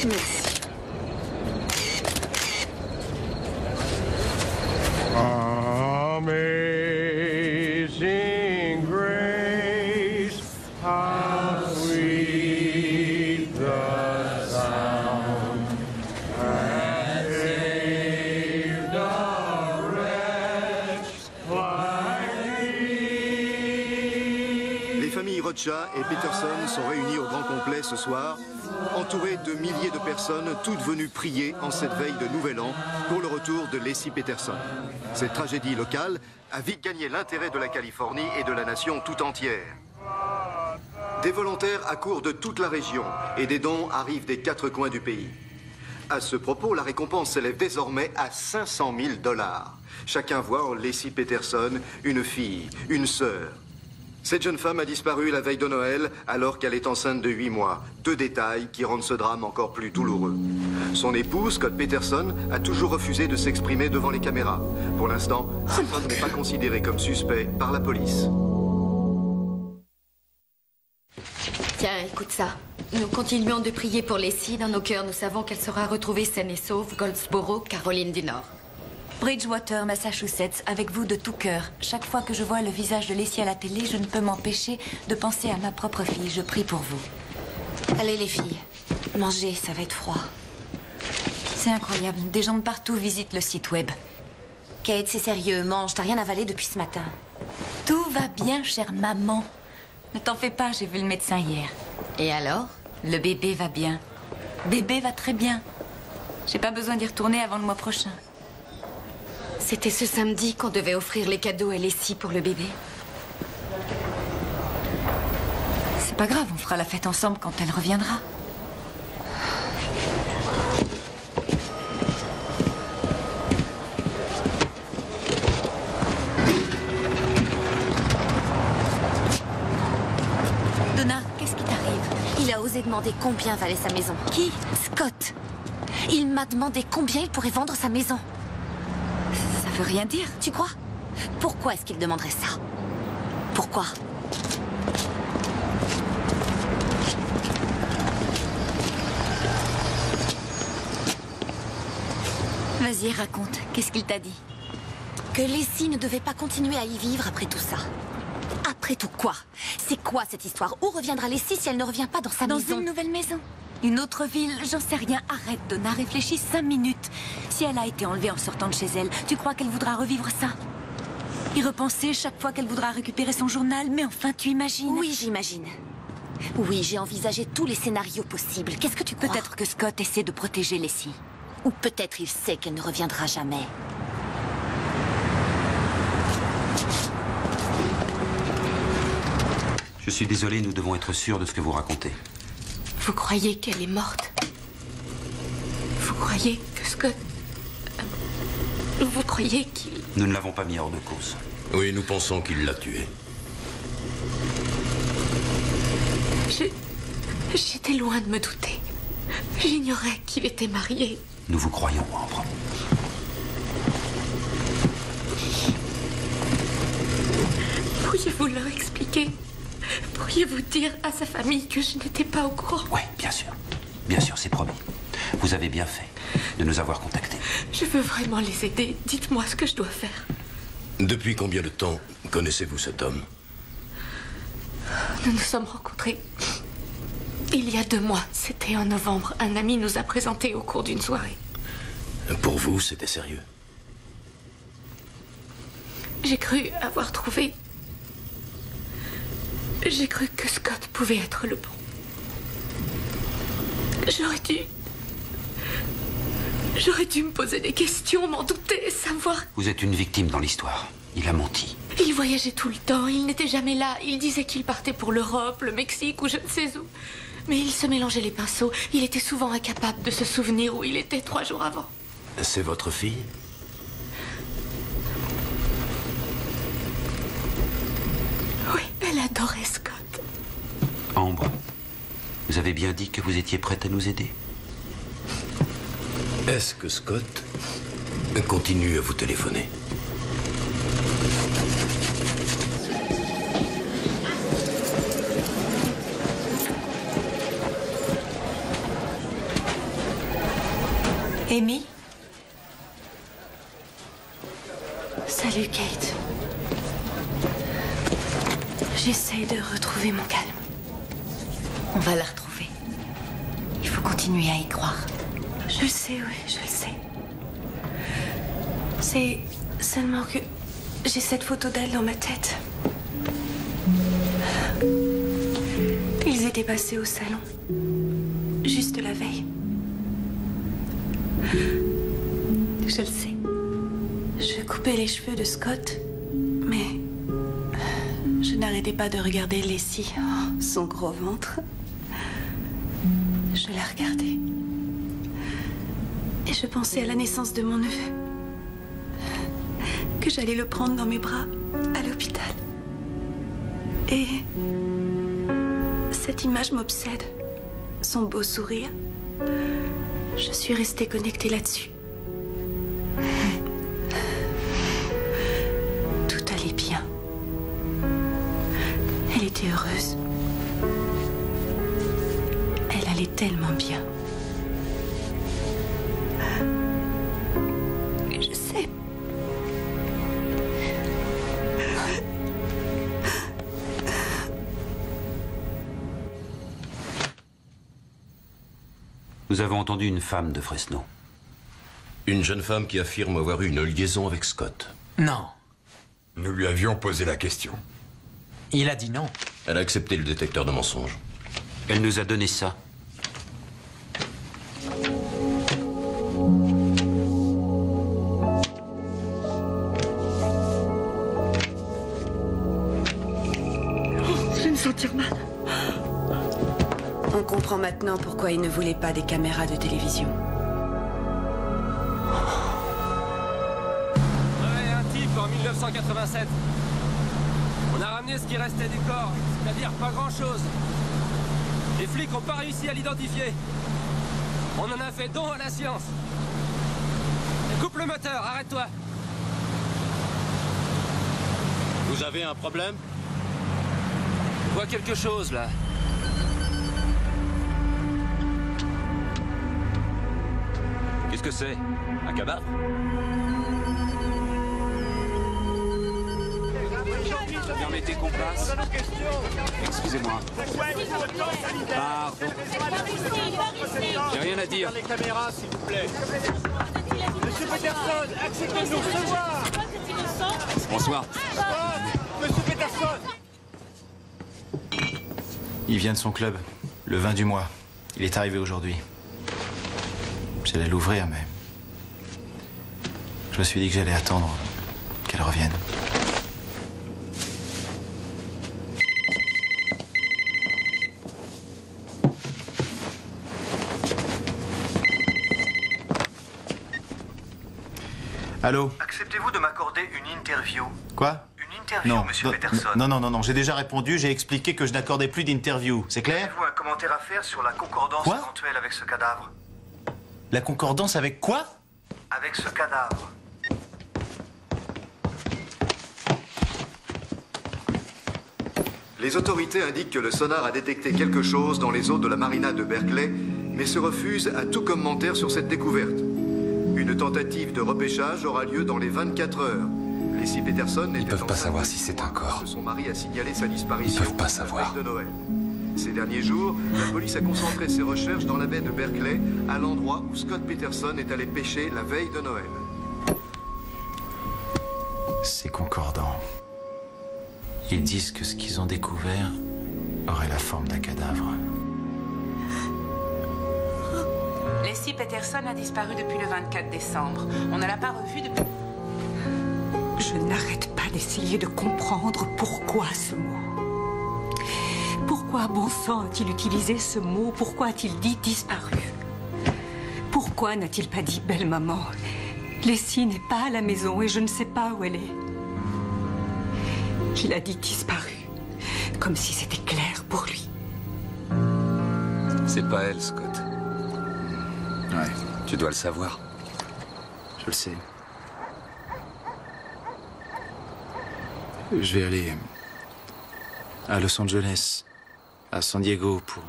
Merci. Amazing grace, how sweet the sound that saved a wretch like me. Les familles Rocha et Peterson sont réunies au grand complet ce soir, entourées de milliers de personnes, toutes venues prier en cette veille de Nouvel An pour le retour de Laci Peterson. Cette tragédie locale a vite gagné l'intérêt de la Californie et de la nation tout entière. Des volontaires accourent de toute la région et des dons arrivent des 4 coins du pays. À ce propos, la récompense s'élève désormais à 500 000 $. Chacun voit en Laci Peterson une fille, une sœur. Cette jeune femme a disparu la veille de Noël alors qu'elle est enceinte de 8 mois. 2 détails qui rendent ce drame encore plus douloureux. Son époux, Scott Peterson, a toujours refusé de s'exprimer devant les caméras. Pour l'instant, cet homme n'est pas considéré comme suspect par la police. Tiens, écoute ça. Nous continuons de prier pour Laci. Dans nos cœurs, nous savons qu'elle sera retrouvée saine et sauve, Goldsboro, Caroline du Nord. Bridgewater, Massachusetts, avec vous de tout cœur. Chaque fois que je vois le visage de Laci à la télé, je ne peux m'empêcher de penser à ma propre fille. Je prie pour vous. Allez, les filles. Mangez, ça va être froid. C'est incroyable. Des gens de partout visitent le site web. Kate, c'est sérieux. Mange, t'as rien avalé depuis ce matin. Tout va bien, chère maman. Ne t'en fais pas, j'ai vu le médecin hier. Et alors? Le bébé va bien. Bébé va très bien. J'ai pas besoin d'y retourner avant le mois prochain. C'était ce samedi qu'on devait offrir les cadeaux à Laci pour le bébé. C'est pas grave, on fera la fête ensemble quand elle reviendra. Donna, qu'est-ce qui t'arrive? Il a osé demander combien valait sa maison. Qui? Scott. Il m'a demandé combien il pourrait vendre sa maison. Ça veut rien dire. Tu crois? Pourquoi est-ce qu'il demanderait ça? Pourquoi? Vas-y, raconte. Qu'est-ce qu'il t'a dit? Que Laci ne devait pas continuer à y vivre après tout ça. Après tout quoi? C'est quoi cette histoire? Où reviendra Laci si elle ne revient pas dans sa maison? Dans une nouvelle maison? Une autre ville? J'en sais rien. Arrête, Donna. Réfléchis 5 minutes. Si elle a été enlevée en sortant de chez elle, tu crois qu'elle voudra revivre ça? Y repenser chaque fois qu'elle voudra récupérer son journal? Mais enfin, tu imagines? Oui, j'imagine. Oui, j'ai envisagé tous les scénarios possibles. Qu'est-ce que tu crois? Peut-être que Scott essaie de protéger Leslie. Ou peut-être il sait qu'elle ne reviendra jamais. Je suis désolé, nous devons être sûrs de ce que vous racontez. Vous croyez qu'elle est morte? Vous croyez que Scott... Vous croyez qu'il... Nous ne l'avons pas mis hors de cause. Oui, nous pensons qu'il l'a tué. J'étais loin de me douter. J'ignorais qu'il était marié. Nous vous croyons, Ambre. Pourriez-vous leur expliquer? Pourriez-vous dire à sa famille que je n'étais pas au courant? Oui, bien sûr. Bien sûr, c'est promis. Vous avez bien fait de nous avoir contactés. Je veux vraiment les aider. Dites-moi ce que je dois faire. Depuis combien de temps connaissez-vous cet homme? Nous nous sommes rencontrés il y a 2 mois. C'était en novembre. Un ami nous a présentés au cours d'une soirée. Pour vous, c'était sérieux? J'ai cru avoir trouvé... J'ai cru que Scott pouvait être le bon. J'aurais dû me poser des questions, m'en douter, savoir... Vous êtes une victime dans l'histoire. Il a menti. Il voyageait tout le temps, il n'était jamais là. Il disait qu'il partait pour l'Europe, le Mexique ou je ne sais où. Mais il se mélangeait les pinceaux. Il était souvent incapable de se souvenir où il était 3 jours avant. C'est votre fille? Oui, elle adorait Scott. Ambre, vous avez bien dit que vous étiez prête à nous aider? Est-ce que Scott continue à vous téléphoner? Amy? Salut, Kate. J'essaie de retrouver mon calme. On va la retrouver. Il faut continuer à y croire. Je le sais, oui, je le sais. C'est seulement que j'ai cette photo d'elle dans ma tête. Ils étaient passés au salon. Juste la veille. Je le sais. Je coupais les cheveux de Scott, mais je n'arrêtais pas de regarder Leslie, son gros ventre. Je la regardais. Et je pensais à la naissance de mon neveu. Que j'allais le prendre dans mes bras à l'hôpital. Et cette image m'obsède. Son beau sourire. Je suis restée connectée là-dessus. Tout allait bien. Elle était heureuse. Elle allait tellement bien. Je sais. Nous avons entendu une femme de Fresno. Une jeune femme qui affirme avoir eu une liaison avec Scott. Non. Nous lui avions posé la question. Il a dit non. Elle a accepté le détecteur de mensonges. Elle nous a donné ça. Je vais me sentir mal. On comprend maintenant pourquoi il ne voulait pas des caméras de télévision. Ouais, un type en 1987. On a ramené ce qui restait du corps, c'est-à-dire pas grand-chose. Les flics n'ont pas réussi à l'identifier. On en a fait don à la science. Coupe le moteur, arrête-toi. Vous avez un problème? Je vois quelque chose, là. Qu'est-ce que c'est? Un cadavre? Permettez qu'on passe. Excusez-moi. Pardon. J'ai rien à dire. Les caméras, s'il vous plaît. Monsieur Peterson, acceptez de nous recevoir. Bonsoir. Monsieur Peterson. Il vient de son club, le 20 du mois. Il est arrivé aujourd'hui. J'allais l'ouvrir, mais... je me suis dit que j'allais attendre qu'elle revienne. Allô? Acceptez-vous de m'accorder une interview? Quoi? Une interview, monsieur Peterson. Non, j'ai déjà répondu, j'ai expliqué que je n'accordais plus d'interview. C'est clair? Avez-vous un commentaire à faire sur la concordance Quoi? éventuelle avec ce cadavre? La concordance avec quoi? Avec ce cadavre. Les autorités indiquent que le sonar a détecté quelque chose dans les eaux de la marina de Berkeley, mais se refusent à tout commentaire sur cette découverte. Une tentative de repêchage aura lieu dans les 24 heures. Lacey Peterson Ils peuvent pas savoir si c'est un corps. Son mari a signalé sa disparition. Ils peuvent pas savoir. De Noël. Ces derniers jours, la police a concentré ses recherches dans la baie de Berkeley, à l'endroit où Scott Peterson est allé pêcher la veille de Noël. C'est concordant. Ils disent que ce qu'ils ont découvert aurait la forme d'un cadavre. Lacey Peterson a disparu depuis le 24 décembre. On ne l'a pas revue depuis... Je n'arrête pas d'essayer de comprendre pourquoi ce mot. Pourquoi, bon sang, a-t-il utilisé ce mot? Pourquoi a-t-il dit disparu? Pourquoi n'a-t-il pas dit belle maman? Lacey n'est pas à la maison et je ne sais pas où elle est. Il a dit disparu, comme si c'était clair pour lui. C'est pas elle, Scott. Ouais. Tu dois le savoir. Je le sais. Je vais aller à Los Angeles, à San Diego pour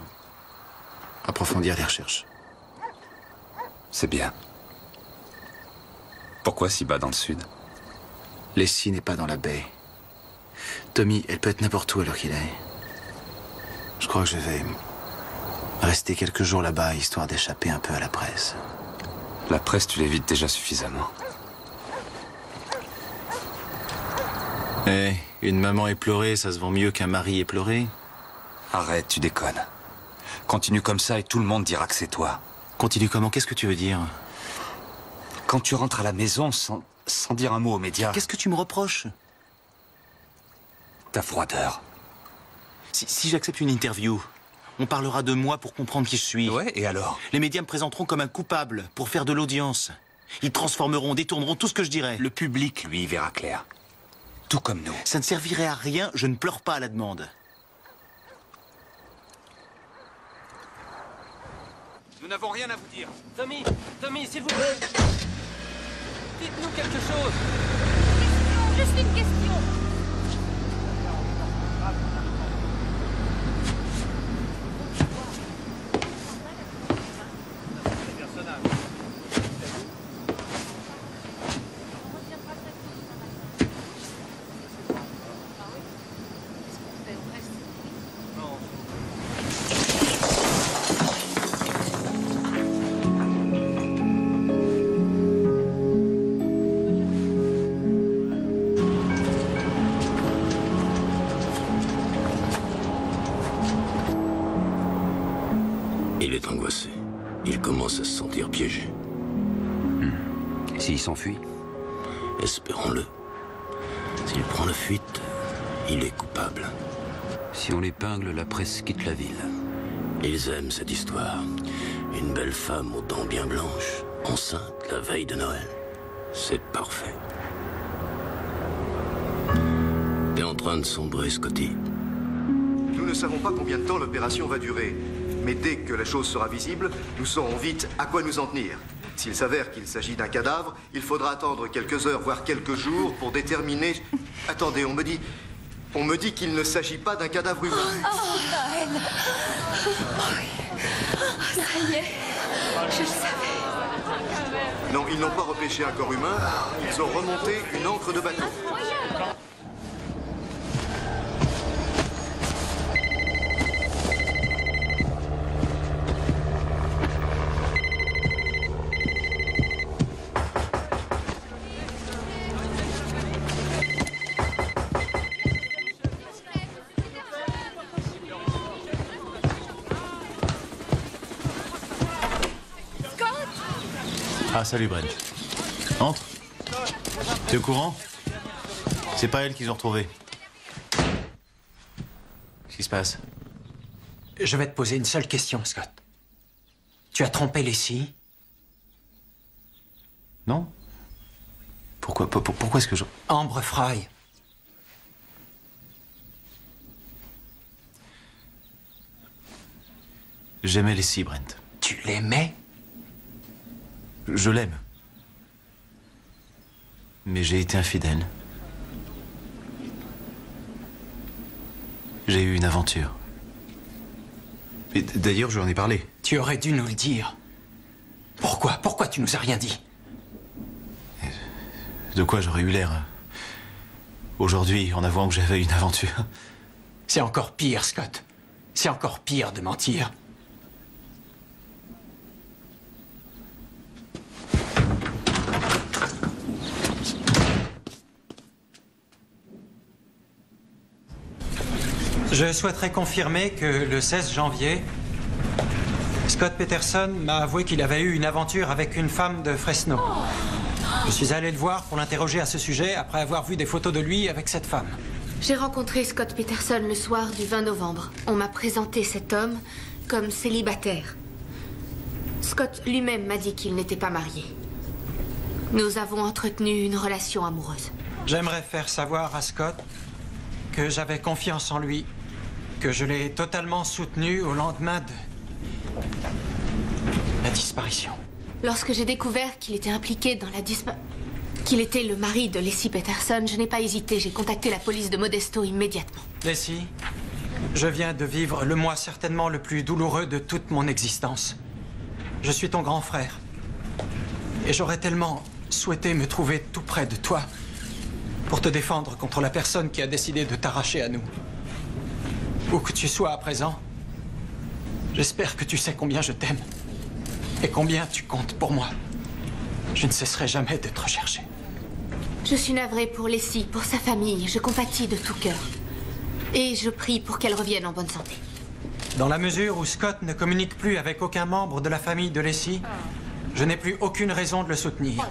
approfondir les recherches. C'est bien. Pourquoi si bas dans le sud? Lacey n'est pas dans la baie. Tommy, elle peut être n'importe où à l'heure qu'il est. Je crois que je vais rester quelques jours là-bas, histoire d'échapper un peu à la presse. La presse, tu l'évites déjà suffisamment. Eh, une maman éplorée, ça se vend mieux qu'un mari éploré. Arrête, tu déconnes. Continue comme ça et tout le monde dira que c'est toi. Continue comment? Qu'est-ce que tu veux dire? Quand tu rentres à la maison sans dire un mot aux médias... Qu'est-ce que tu me reproches? Ta froideur. Si j'accepte une interview, on parlera de moi pour comprendre qui je suis. Ouais, et alors? Les médias me présenteront comme un coupable pour faire de l'audience. Ils transformeront, détourneront tout ce que je dirais. Le public, lui, verra clair. Tout comme nous. Ça ne servirait à rien, je ne pleure pas à la demande. Nous n'avons rien à vous dire. Tommy, s'il vous plaît. Dites-nous quelque chose. Juste une question. Il est angoissé. Il commence à se sentir piégé. S'il s'enfuit? Espérons-le. S'il prend la fuite, il est coupable. Si on l'épingle, la presse quitte la ville. Ils aiment cette histoire. Une belle femme aux dents bien blanches, enceinte la veille de Noël. C'est parfait. T'es en train de sombrer, Scotty. Nous ne savons pas combien de temps l'opération va durer. Mais dès que la chose sera visible, nous saurons vite à quoi nous en tenir. S'il s'avère qu'il s'agit d'un cadavre, il faudra attendre quelques heures, voire quelques jours pour déterminer... Attendez, on me dit qu'il ne s'agit pas d'un cadavre humain. Oh, Noël. Ça y est, je le savais. Non, ils n'ont pas repêché un corps humain, ils ont remonté une ancre de bateau. Ah, salut Brent. Entre. T'es au courant? C'est pas elle qu'ils ont retrouvée. Qu'est-ce qui se passe? Je vais te poser une seule question, Scott. Tu as trompé Leslie? Non. Pourquoi est-ce que je... Ambre Fry. J'aimais Leslie, Brent. Tu l'aimais? Je l'aime. Mais j'ai été infidèle. J'ai eu une aventure. Et d'ailleurs, je lui en ai parlé. Tu aurais dû nous le dire. Pourquoi? Pourquoi tu nous as rien dit? De quoi j'aurais eu l'air aujourd'hui en avouant que j'avais une aventure? C'est encore pire, Scott. C'est encore pire de mentir. Je souhaiterais confirmer que le 16 janvier, Scott Peterson m'a avoué qu'il avait eu une aventure avec une femme de Fresno. Je suis allé le voir pour l'interroger à ce sujet après avoir vu des photos de lui avec cette femme. J'ai rencontré Scott Peterson le soir du 20 novembre. On m'a présenté cet homme comme célibataire. Scott lui-même m'a dit qu'il n'était pas marié. Nous avons entretenu une relation amoureuse. J'aimerais faire savoir à Scott que j'avais confiance en lui, que je l'ai totalement soutenu au lendemain de la disparition. Lorsque j'ai découvert qu'il était impliqué dans la qu'il était le mari de Leslie Peterson, je n'ai pas hésité. J'ai contacté la police de Modesto immédiatement. Leslie, je viens de vivre le mois certainement le plus douloureux de toute mon existence. Je suis ton grand frère. Et j'aurais tellement souhaité me trouver tout près de toi pour te défendre contre la personne qui a décidé de t'arracher à nous. Où que tu sois à présent, j'espère que tu sais combien je t'aime et combien tu comptes pour moi. Je ne cesserai jamais de te rechercher. Je suis navrée pour Leslie, pour sa famille. Je compatis de tout cœur. Et je prie pour qu'elle revienne en bonne santé. Dans la mesure où Scott ne communique plus avec aucun membre de la famille de Leslie, je n'ai plus aucune raison de le soutenir.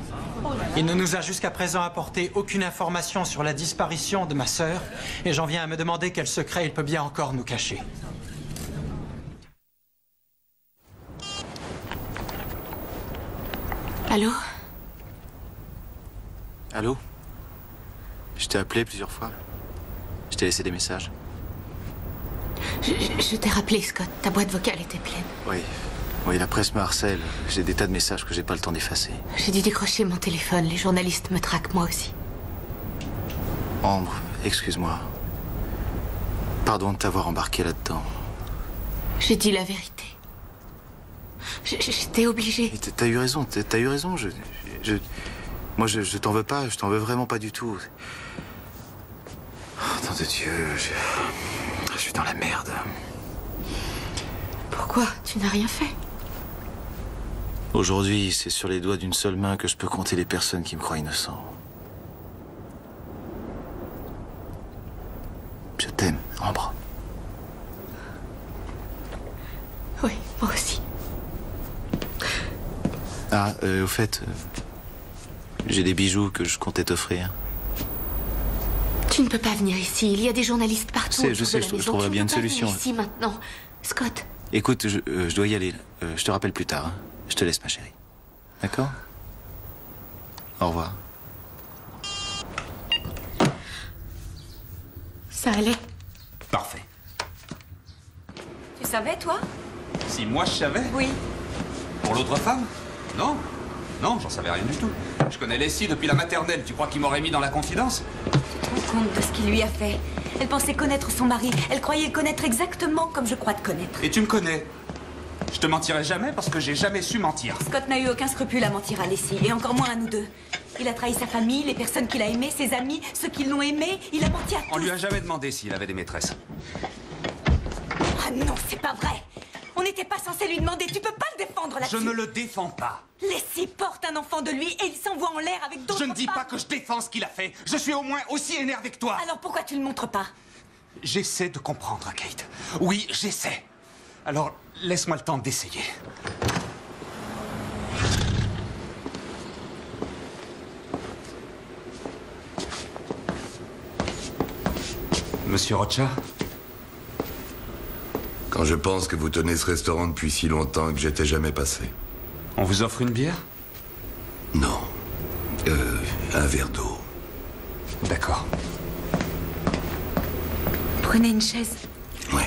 Il ne nous a jusqu'à présent apporté aucune information sur la disparition de ma sœur, et j'en viens à me demander quel secret il peut bien encore nous cacher. Allô? Allô? Je t'ai appelé plusieurs fois. Je t'ai laissé des messages. Je t'ai rappelé, Scott. Ta boîte vocale était pleine. Oui, la presse me harcèle. J'ai des tas de messages que j'ai pas le temps d'effacer. J'ai dû décrocher mon téléphone. Les journalistes me traquent, moi aussi. Ambre, excuse-moi. Pardon de t'avoir embarqué là-dedans. J'ai dit la vérité. J'étais obligée. T'as eu raison, t'as eu raison. Moi, je t'en veux pas, je t'en veux vraiment pas du tout. Oh, nom de Dieu, je suis dans la merde. Pourquoi? Tu n'as rien fait? Aujourd'hui, c'est sur les doigts d'une seule main que je peux compter les personnes qui me croient innocent. Je t'aime, Ambre. Oui, moi aussi. Ah, au fait, j'ai des bijoux que je comptais t'offrir. Tu ne peux pas venir ici. Il y a des journalistes partout. Je sais, je trouverai bien une solution. Ici maintenant, Scott. Écoute, je dois y aller. Je te rappelle plus tard. Hein. Je te laisse, ma chérie. D'accord? Au revoir. Ça allait? Parfait. Tu savais, toi? Si moi je savais? Oui. Pour l'autre femme? Non. Non, j'en savais rien du tout. Je connais Leslie depuis la maternelle. Tu crois qu'il m'aurait mis dans la confidence? Tu te rends compte de ce qu'il lui a fait? Elle pensait connaître son mari. Elle croyait le connaître exactement comme je crois te connaître. Et tu me connais. Je te mentirai jamais parce que j'ai jamais su mentir. Scott n'a eu aucun scrupule à mentir à Leslie, et encore moins à nous deux. Il a trahi sa famille, les personnes qu'il a aimées, ses amis, ceux qui l'ont aimé. Il a menti à tous. On lui a jamais demandé s'il avait des maîtresses. Ah non, c'est pas vrai. On n'était pas censé lui demander. Tu peux pas le défendre là-dessus. Je ne le défends pas. Leslie porte un enfant de lui et il s'envoie en l'air avec d'autres femmes. Je ne dis pas que je défends ce qu'il a fait. Je suis au moins aussi énervé que toi. Alors pourquoi tu le montres pas? J'essaie de comprendre, Kate. Oui, j'essaie. Alors, laisse-moi le temps d'essayer. Monsieur Rocha? Quand je pense que vous tenez ce restaurant depuis si longtemps et que j'étais jamais passé. On vous offre une bière? Non. Un verre d'eau. D'accord. Prenez une chaise. Oui.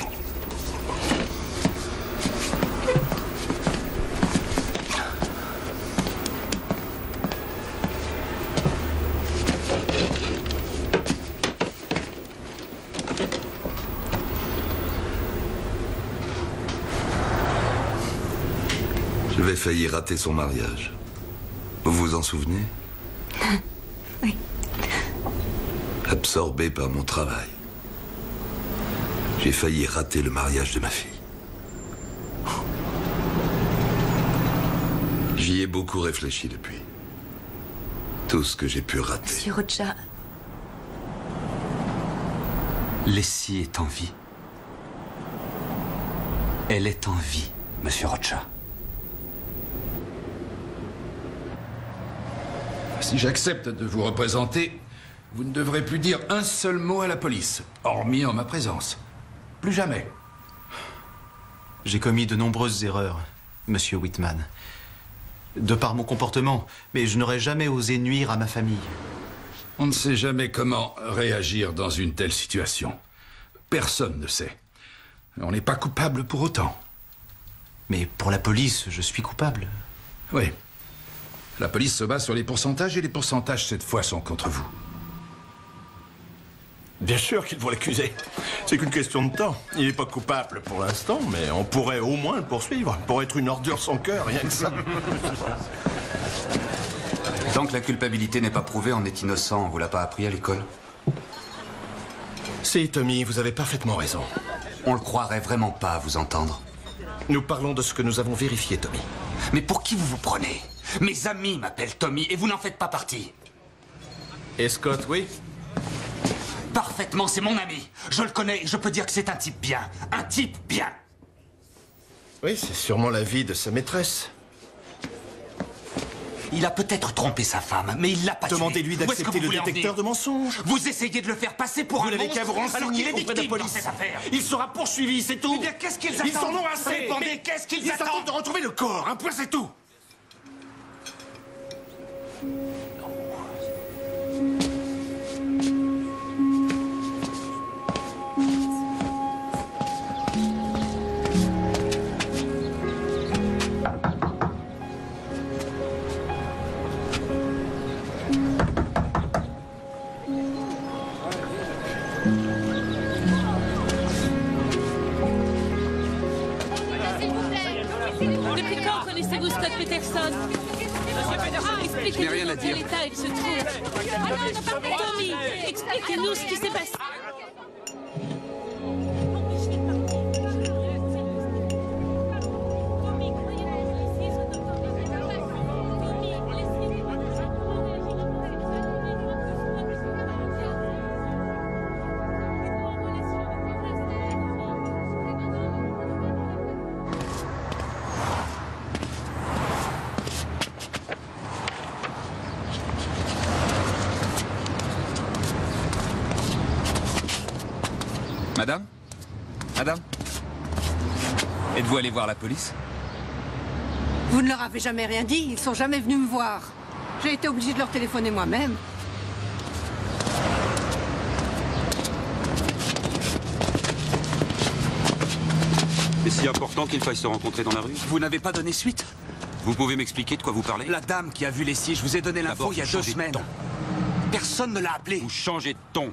J'avais failli rater son mariage. Vous vous en souvenez? Oui. Absorbé par mon travail. J'ai failli rater le mariage de ma fille. J'y ai beaucoup réfléchi depuis. Tout ce que j'ai pu rater. Monsieur Rocha. Leslie est en vie. Elle est en vie, Monsieur Rocha. Si j'accepte de vous représenter, vous ne devrez plus dire un seul mot à la police, hormis en ma présence. Plus jamais. J'ai commis de nombreuses erreurs, Monsieur Whitman. De par mon comportement, mais je n'aurais jamais osé nuire à ma famille. On ne sait jamais comment réagir dans une telle situation. Personne ne sait. On n'est pas coupable pour autant. Mais pour la police, je suis coupable. Oui. La police se base sur les pourcentages et les pourcentages, cette fois, sont contre vous. Bien sûr qu'ils vont l'accuser. C'est qu'une question de temps. Il n'est pas coupable pour l'instant, mais on pourrait au moins le poursuivre. Pour être une ordure sans cœur, rien que ça. Tant que la culpabilité n'est pas prouvée, on est innocent. On vous l'a pas appris à l'école? Si, Tommy, vous avez parfaitement raison. On le croirait vraiment pas à vous entendre. Nous parlons de ce que nous avons vérifié, Tommy. Mais pour qui vous vous prenez? Mes amis m'appellent Tommy et vous n'en faites pas partie. Et Scott, oui? Parfaitement, c'est mon ami. Je le connais et je peux dire que c'est un type bien. Un type bien. Oui, c'est sûrement la vie de sa maîtresse. Il a peut-être trompé sa femme, mais il l'a pas tué. Demandez-lui d'accepter le détecteur de mensonges. Vous essayez de le faire passer pour un Vous n'avez monstre, qu'à vous alors renseigner qu'il est auprès de la victime dans police. cette affaire. Il sera poursuivi, c'est tout. Eh bien, qu'est-ce qu'ils attendent? Ils s'en ont assez. Répondez, Mais qu'est-ce qu'ils ils attendent? attendent de retrouver le corps, un point, c'est tout. Depuis quand connaissez-vous Scott Peterson? Expliquez-nous dans quel état il se trouve. Tommy, expliquez-nous ce qui s'est passé. Madame? Madame? Êtes-vous allé voir la police? Vous ne leur avez jamais rien dit, ils sont jamais venus me voir. J'ai été obligée de leur téléphoner moi-même. C'est si important qu'il faille se rencontrer dans la rue? Vous n'avez pas donné suite? Vous pouvez m'expliquer de quoi vous parlez? La dame qui a vu Leslie, je vous ai donné l'info il y a 2 semaines. Personne ne l'a appelé. Vous changez de ton.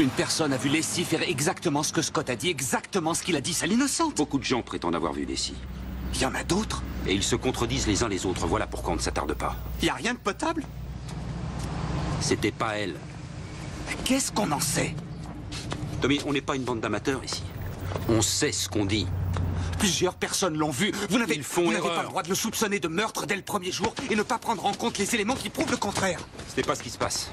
Une personne a vu Leslie faire exactement ce que Scott a dit, exactement ce qu'il a dit, ça l'innocente. Beaucoup de gens prétendent avoir vu Leslie. Il y en a d'autres. Et ils se contredisent les uns les autres, voilà pourquoi on ne s'attarde pas. Il n'y a rien de potable. C'était pas elle. Qu'est-ce qu'on en sait? Tommy, on n'est pas une bande d'amateurs ici. On sait ce qu'on dit. Plusieurs personnes l'ont vu. Vous n'avez pas erreur. le droit de le soupçonner de meurtre dès le premier jour et ne pas prendre en compte les éléments qui prouvent le contraire. Ce n'est pas ce qui se passe.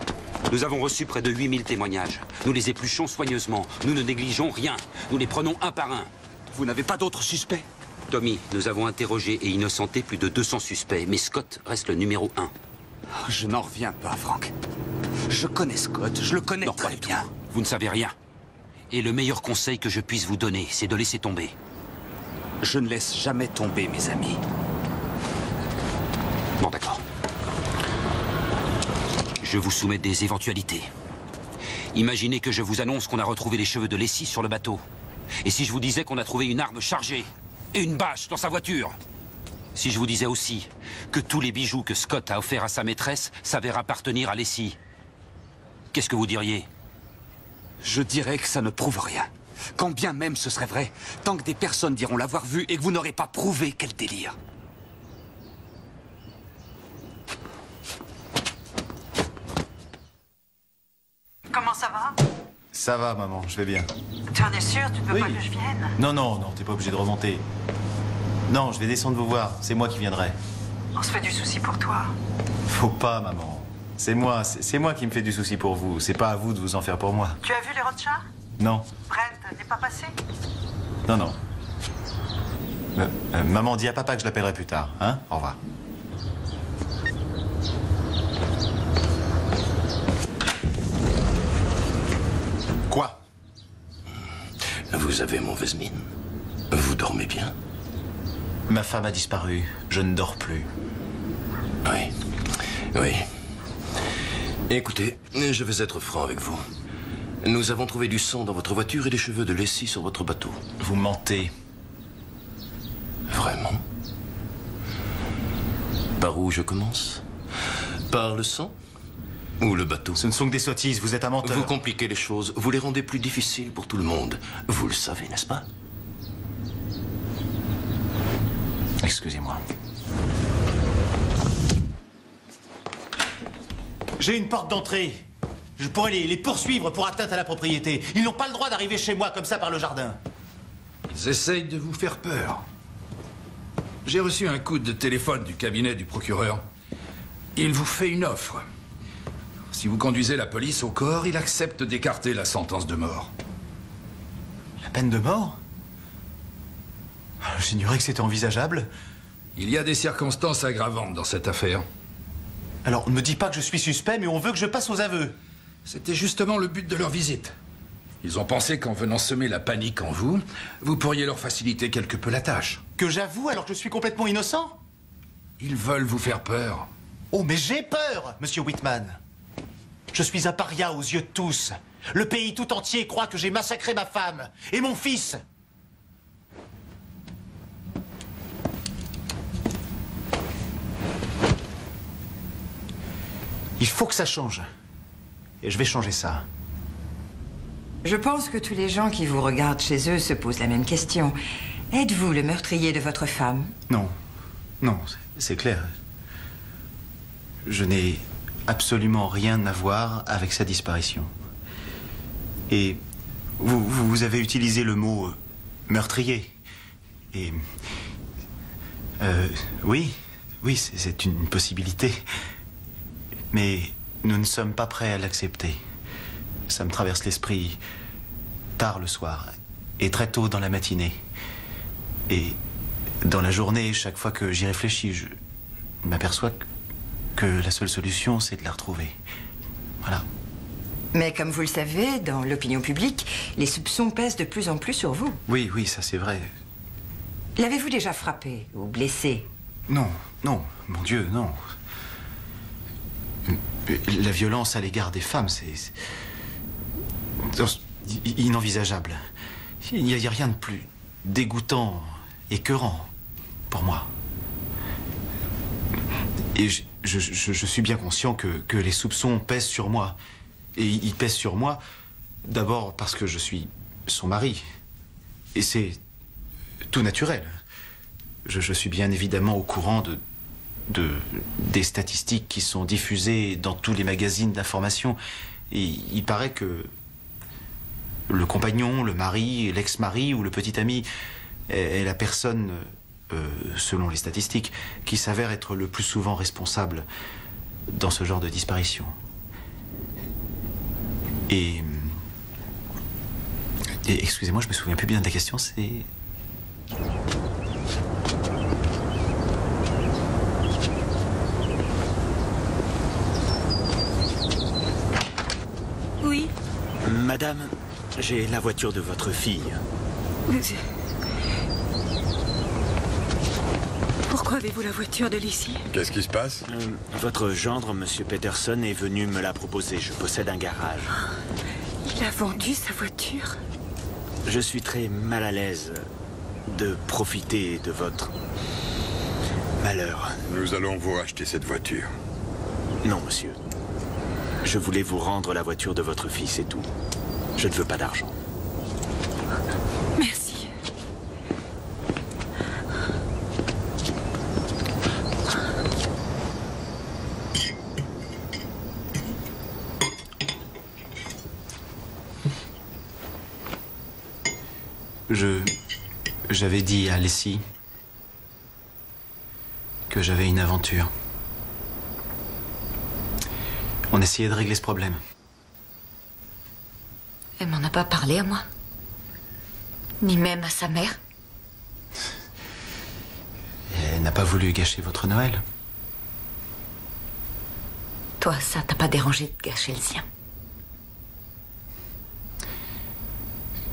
Nous avons reçu près de 8000 témoignages. Nous les épluchons soigneusement. Nous ne négligeons rien. Nous les prenons un par un. Vous n'avez pas d'autres suspects? Tommy, nous avons interrogé et innocenté plus de 200 suspects, mais Scott reste le numéro 1. Je n'en reviens pas, Frank. Je connais Scott, je le connais très bien. Vous ne savez rien. Et le meilleur conseil que je puisse vous donner, c'est de laisser tomber. Je ne laisse jamais tomber, mes amis. Bon, d'accord. Je vous soumets des éventualités. Imaginez que je vous annonce qu'on a retrouvé les cheveux de Leslie sur le bateau. Et si je vous disais qu'on a trouvé une arme chargée et une bâche dans sa voiture? Si je vous disais aussi que tous les bijoux que Scott a offerts à sa maîtresse s'avèrent appartenir à Leslie, qu'est-ce que vous diriez? Je dirais que ça ne prouve rien. Quand bien même ce serait vrai, tant que des personnes diront l'avoir vue et que vous n'aurez pas prouvé, quel délire. Comment ça va? Ça va, maman, je vais bien. Tu en es sûr? Tu ne veux pas que je vienne? Non, non, non, t'es pas obligé de remonter. Non, je vais descendre vous voir. C'est moi qui viendrai. On se fait du souci pour toi. Faut pas, maman. C'est moi qui me fais du souci pour vous. C'est pas à vous de vous en faire pour moi. Tu as vu les Rothschild? Non. Brent n'est pas passé? Non, non. Maman, dis à papa que je l'appellerai plus tard, hein? Au revoir. Quoi? Vous avez mauvaise mine. Vous dormez bien? Ma femme a disparu. Je ne dors plus. Oui. Oui. Écoutez, je vais être franc avec vous. Nous avons trouvé du sang dans votre voiture et des cheveux de Leslie sur votre bateau. Vous mentez. Vraiment? Par où je commence? Par le sang? Ou le bateau? Ce ne sont que des sottises, vous êtes un menteur. Vous compliquez les choses, vous les rendez plus difficiles pour tout le monde. Vous le savez, n'est-ce pas? Excusez-moi. J'ai une porte d'entrée. Je pourrais les poursuivre pour atteinte à la propriété. Ils n'ont pas le droit d'arriver chez moi comme ça par le jardin. Ils essayent de vous faire peur. J'ai reçu un coup de téléphone du cabinet du procureur. Il vous fait une offre. Si vous conduisez la police au corps, il accepte d'écarter la sentence de mort. La peine de mort? J'ignorais que c'était envisageable. Il y a des circonstances aggravantes dans cette affaire. Alors, ne me dis pas que je suis suspect, mais on veut que je passe aux aveux. C'était justement le but de leur visite. Ils ont pensé qu'en venant semer la panique en vous, vous pourriez leur faciliter quelque peu la tâche. Que j'avoue alors que je suis complètement innocent? Ils veulent vous faire peur. Oh, mais j'ai peur, monsieur Whitman. Je suis un paria aux yeux de tous. Le pays tout entier croit que j'ai massacré ma femme et mon fils. Il faut que ça change. Et je vais changer ça. Je pense que tous les gens qui vous regardent chez eux se posent la même question. Êtes-vous le meurtrier de votre femme? Non. Non, c'est clair. Je n'ai absolument rien à voir avec sa disparition. Et vous avez utilisé le mot meurtrier. Et... oui, c'est une possibilité. Mais nous ne sommes pas prêts à l'accepter. Ça me traverse l'esprit tard le soir et très tôt dans la matinée. Et dans la journée, chaque fois que j'y réfléchis, je m'aperçois que la seule solution, c'est de la retrouver. Voilà. Mais comme vous le savez, dans l'opinion publique, les soupçons pèsent de plus en plus sur vous. Oui, ça c'est vrai. L'avez-vous déjà frappé ou blessé? Non, mon Dieu, non. La violence à l'égard des femmes, c'est inenvisageable. Il n'y a rien de plus dégoûtant, écœurant pour moi. Et je suis bien conscient que les soupçons pèsent sur moi. Et ils pèsent sur moi d'abord parce que je suis son mari. Et c'est tout naturel. Je suis bien évidemment au courant des statistiques qui sont diffusées dans tous les magazines d'information. Et il paraît que le compagnon, le mari, l'ex-mari ou le petit ami est la personne, selon les statistiques, qui s'avère être le plus souvent responsable dans ce genre de disparition. Et excusez-moi, je me souviens plus bien de la question, c'est... Madame, j'ai la voiture de votre fille. Pourquoi avez-vous la voiture de Lacey? Qu'est-ce qui se passe? Votre gendre, Monsieur Peterson, est venu me la proposer. Je possède un garage. Il a vendu sa voiture? Je suis très mal à l'aise de profiter de votre malheur. Nous allons vous racheter cette voiture. Non, monsieur. Je voulais vous rendre la voiture de votre fille, c'est tout. Je ne veux pas d'argent. Merci. J'avais dit à Lacey que j'avais une aventure. On essayait de régler ce problème. Elle m'en a pas parlé à moi. Ni même à sa mère. Elle n'a pas voulu gâcher votre Noël. Toi, ça t'a pas dérangé de gâcher le sien.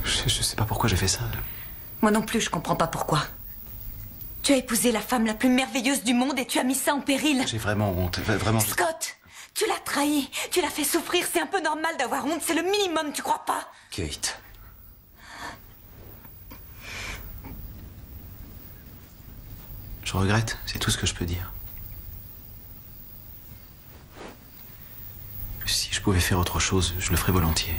Je sais pas pourquoi j'ai fait ça. Moi non plus, je comprends pas pourquoi. Tu as épousé la femme la plus merveilleuse du monde et tu as mis ça en péril. J'ai vraiment honte, vraiment. Scott, tu l'as trahi, tu l'as fait souffrir, c'est un peu normal d'avoir honte, c'est le minimum, tu crois pas? Kate. Je regrette, c'est tout ce que je peux dire. Si je pouvais faire autre chose, je le ferais volontiers.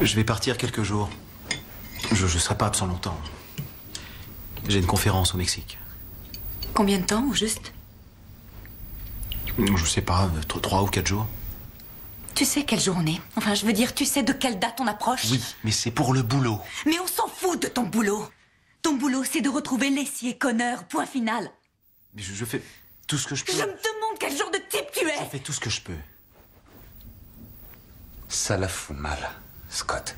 Je vais partir quelques jours. Je ne serai pas absent longtemps. J'ai une conférence au Mexique. Combien de temps, au juste? Je sais pas, 3 ou 4 jours. Tu sais quelle journée? Enfin, je veux dire, tu sais de quelle date on approche? Oui, mais c'est pour le boulot. Mais on s'en fout de ton boulot. Ton boulot, c'est de retrouver Lacey et Connor, point final. Mais je fais tout ce que je peux. Je me demande quel genre de type tu es. Je fais tout ce que je peux. Ça la fout mal, Scott.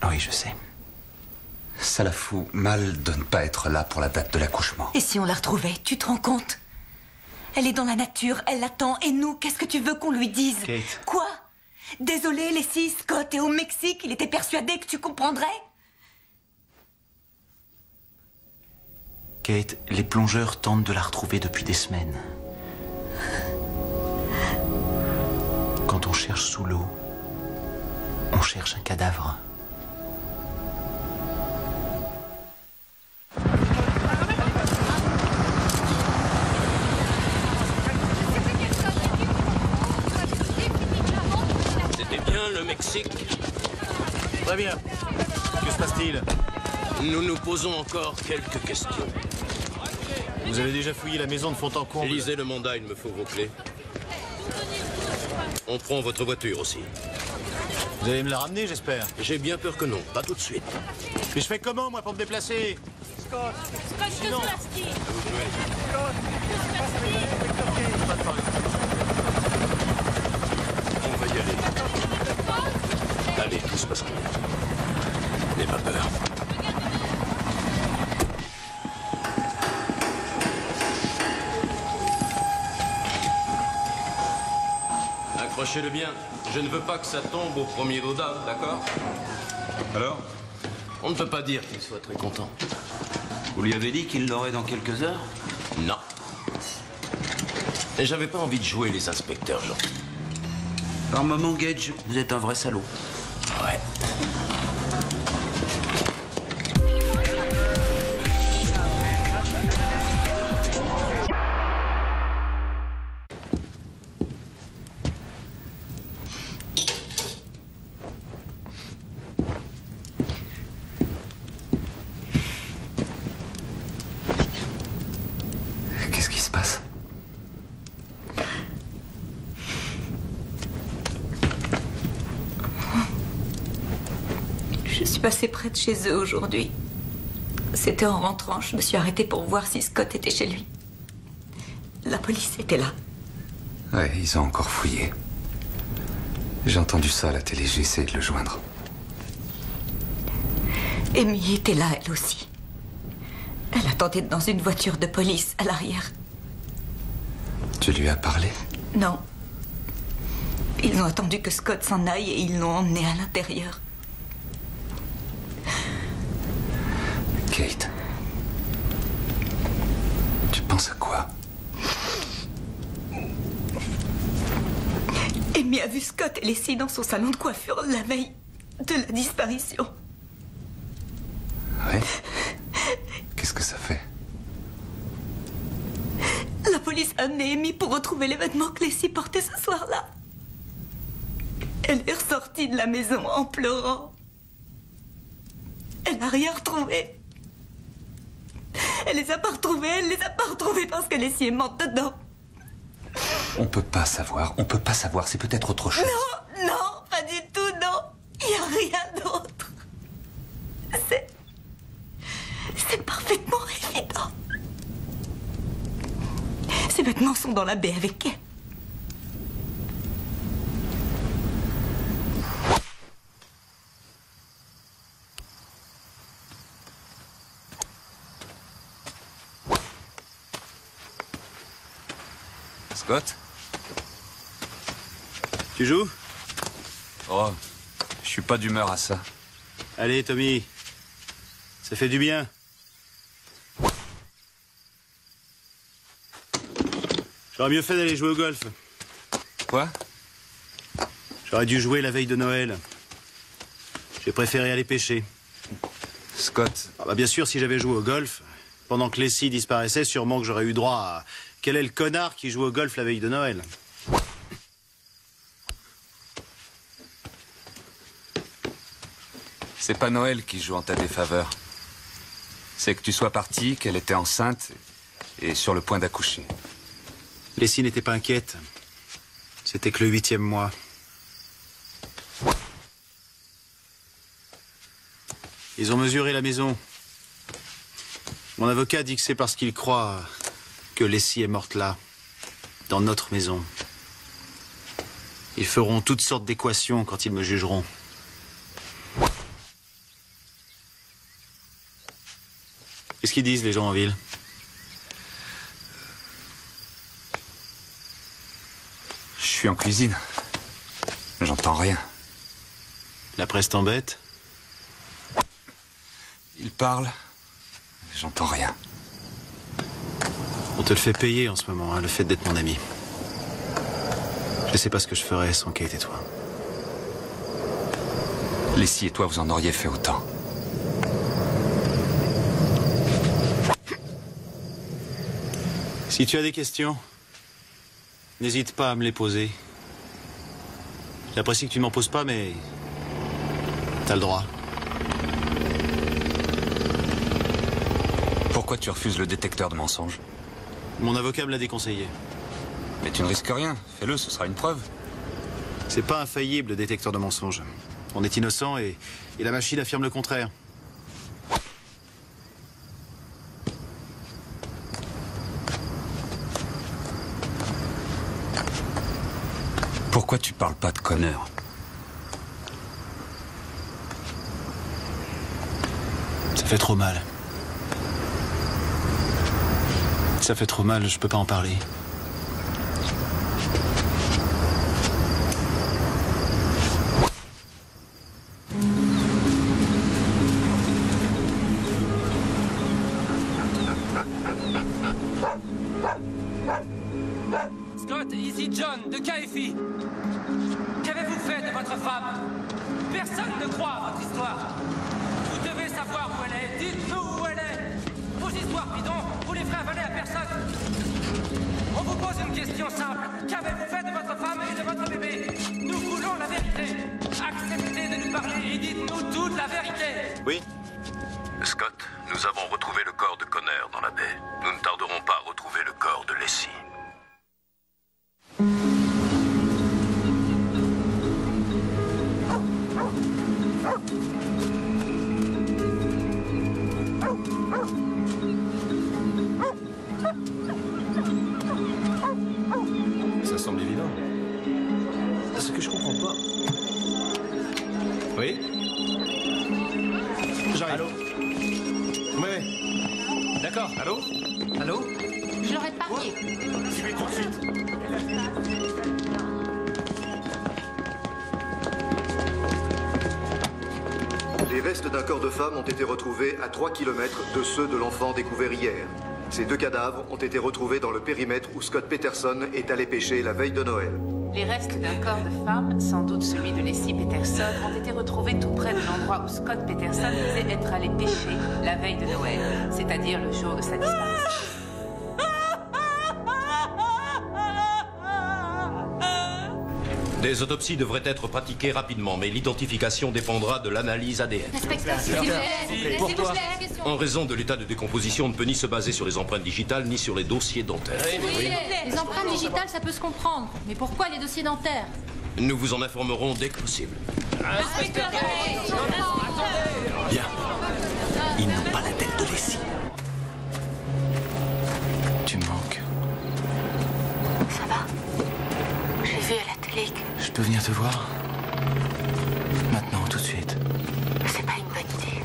Oui, je sais. Ça la fout mal de ne pas être là pour la date de l'accouchement. Et si on la retrouvait, tu te rends compte? Elle est dans la nature, elle l'attend, et nous, qu'est-ce que tu veux qu'on lui dise? Kate. Quoi? Désolé, Lacey, Scott est au Mexique, il était persuadé que tu comprendrais? Kate, les plongeurs tentent de la retrouver depuis des semaines. Quand on cherche sous l'eau, on cherche un cadavre. C'était bien le Mexique? Très bien. Que se passe-t-il? Nous nous posons encore quelques questions. Vous avez déjà fouillé la maison de fond en comble? Lisez le mandat, il me faut vos clés. On prend votre voiture aussi. Vous allez me la ramener, j'espère? J'ai bien peur que non, pas tout de suite. Mais je fais comment, moi, pour me déplacer? Scott, que se passe-t-il? On va y aller. Allez, tout se passera bien. N'aie pas peur. Accrochez-le bien. Je ne veux pas que ça tombe au premier doda, d'accord? Alors? On ne peut pas dire qu'il soit très content. Vous lui avez dit qu'il l'aurait dans quelques heures? Non. Et j'avais pas envie de jouer les inspecteurs gentils. Par moment, Gage, vous êtes un vrai salaud. Ouais. Qu'est-ce qui se passe? Je suis passée près de chez eux aujourd'hui. C'était en rentrant, je me suis arrêtée pour voir si Scott était chez lui. La police était là. Ouais, ils ont encore fouillé. J'ai entendu ça à la télé, j'ai essayé de le joindre. Amy était là, elle aussi. Elle attendait dans une voiture de police à l'arrière. Tu lui as parlé? Non. Ils ont attendu que Scott s'en aille et ils l'ont emmené à l'intérieur. Kate. Tu penses à quoi? Amy a vu Scott et Leslie dans son salon de coiffure la veille de la disparition. Oui? Qu'est-ce que ça fait? La police a amené Amy pour retrouver les vêtements que Leslie portait ce soir-là. Elle est ressortie de la maison en pleurant. Elle n'a rien retrouvé. Elle les a pas retrouvés, parce que Leslie est morte dedans. On peut pas savoir, c'est peut-être autre chose. Non, non, pas du tout, non. Il n'y a rien d'autre. C'est parfaitement évident. Ces vêtements sont dans la baie avec elle. Scott? Tu joues? Oh, je suis pas d'humeur à ça. Allez, Tommy. Ça fait du bien. J'aurais mieux fait d'aller jouer au golf. Quoi? J'aurais dû jouer la veille de Noël. J'ai préféré aller pêcher. Scott? Ah bah bien sûr, si j'avais joué au golf, pendant que Leslie disparaissait, sûrement que j'aurais eu droit à... Quel est le connard qui joue au golf la veille de Noël? C'est pas Noël qui joue en ta défaveur. C'est que tu sois parti, qu'elle était enceinte et sur le point d'accoucher. Leslie n'était pas inquiète. C'était que le 8e mois. Ils ont mesuré la maison. Mon avocat dit que c'est parce qu'il croit que Leslie est morte là, dans notre maison. Ils feront toutes sortes d'équations quand ils me jugeront. Qu'est-ce qu'ils disent, les gens en ville? Je suis en cuisine. J'entends rien. La presse t'embête? Il parle. J'entends rien. On te le fait payer en ce moment, hein, le fait d'être mon ami. Je sais pas ce que je ferais sans Kate et toi. Leslie et toi, vous en auriez fait autant. Si tu as des questions, n'hésite pas à me les poser. J'apprécie que tu m'en poses pas, mais t'as le droit. Pourquoi tu refuses le détecteur de mensonges? Mon avocat me l'a déconseillé. Mais tu ne risques rien. Fais-le, ce sera une preuve. C'est pas infaillible, le détecteur de mensonges. On est innocent et la machine affirme le contraire. Pourquoi tu parles pas de Connor? Ça fait trop mal. Ça fait trop mal, je peux pas en parler. Scott, ici John, de KFI. Qu'avez-vous fait de votre femme? Personne ne croit à votre histoire. Vous devez savoir où elle est. Dites-nous où elle est. Vos histoires bidons, vous les ferez avaler à personne. On vous pose une question simple. Qu'avez-vous fait de votre femme et de votre bébé? Nous voulons la vérité. Acceptez de nous parler et dites-nous toute la vérité. Oui? Scott, nous avons retrouvé le corps de Connor dans la baie. Nous ne tarderons pas à retrouver le corps de Leslie. Ça semble évident. Ce que je comprends pas... Oui? J'arrive. Allô? Ouais. D'accord. Allô? Allô? Je l'aurais parié. J'y vais tout de suite. Les restes d'un corps de femme ont été retrouvés à 3 km de ceux de l'enfant découvert hier. Ces 2 cadavres ont été retrouvés dans le périmètre où Scott Peterson est allé pêcher la veille de Noël. Les restes d'un corps de femme, sans doute celui de Leslie Peterson, ont été retrouvés tout près de l'endroit où Scott Peterson disait être allé pêcher la veille de Noël, c'est-à-dire le jour de sa disparition. Des autopsies devraient être pratiquées rapidement, mais l'identification dépendra de l'analyse ADN. Inspecteur, s'il vous plaît. Pourquoi? En raison de l'état de décomposition, on ne peut ni se baser sur les empreintes digitales, ni sur les dossiers dentaires. Les empreintes digitales, ça peut se comprendre. Mais pourquoi les dossiers dentaires? Nous vous en informerons dès que possible. Inspecteur, Bien. Ils n'ont pas la tête de Leslie. Tu me manques. Ça va? J'ai vu à la télé que Je peux venir te voir? Maintenant, tout de suite. c'est pas une bonne idée.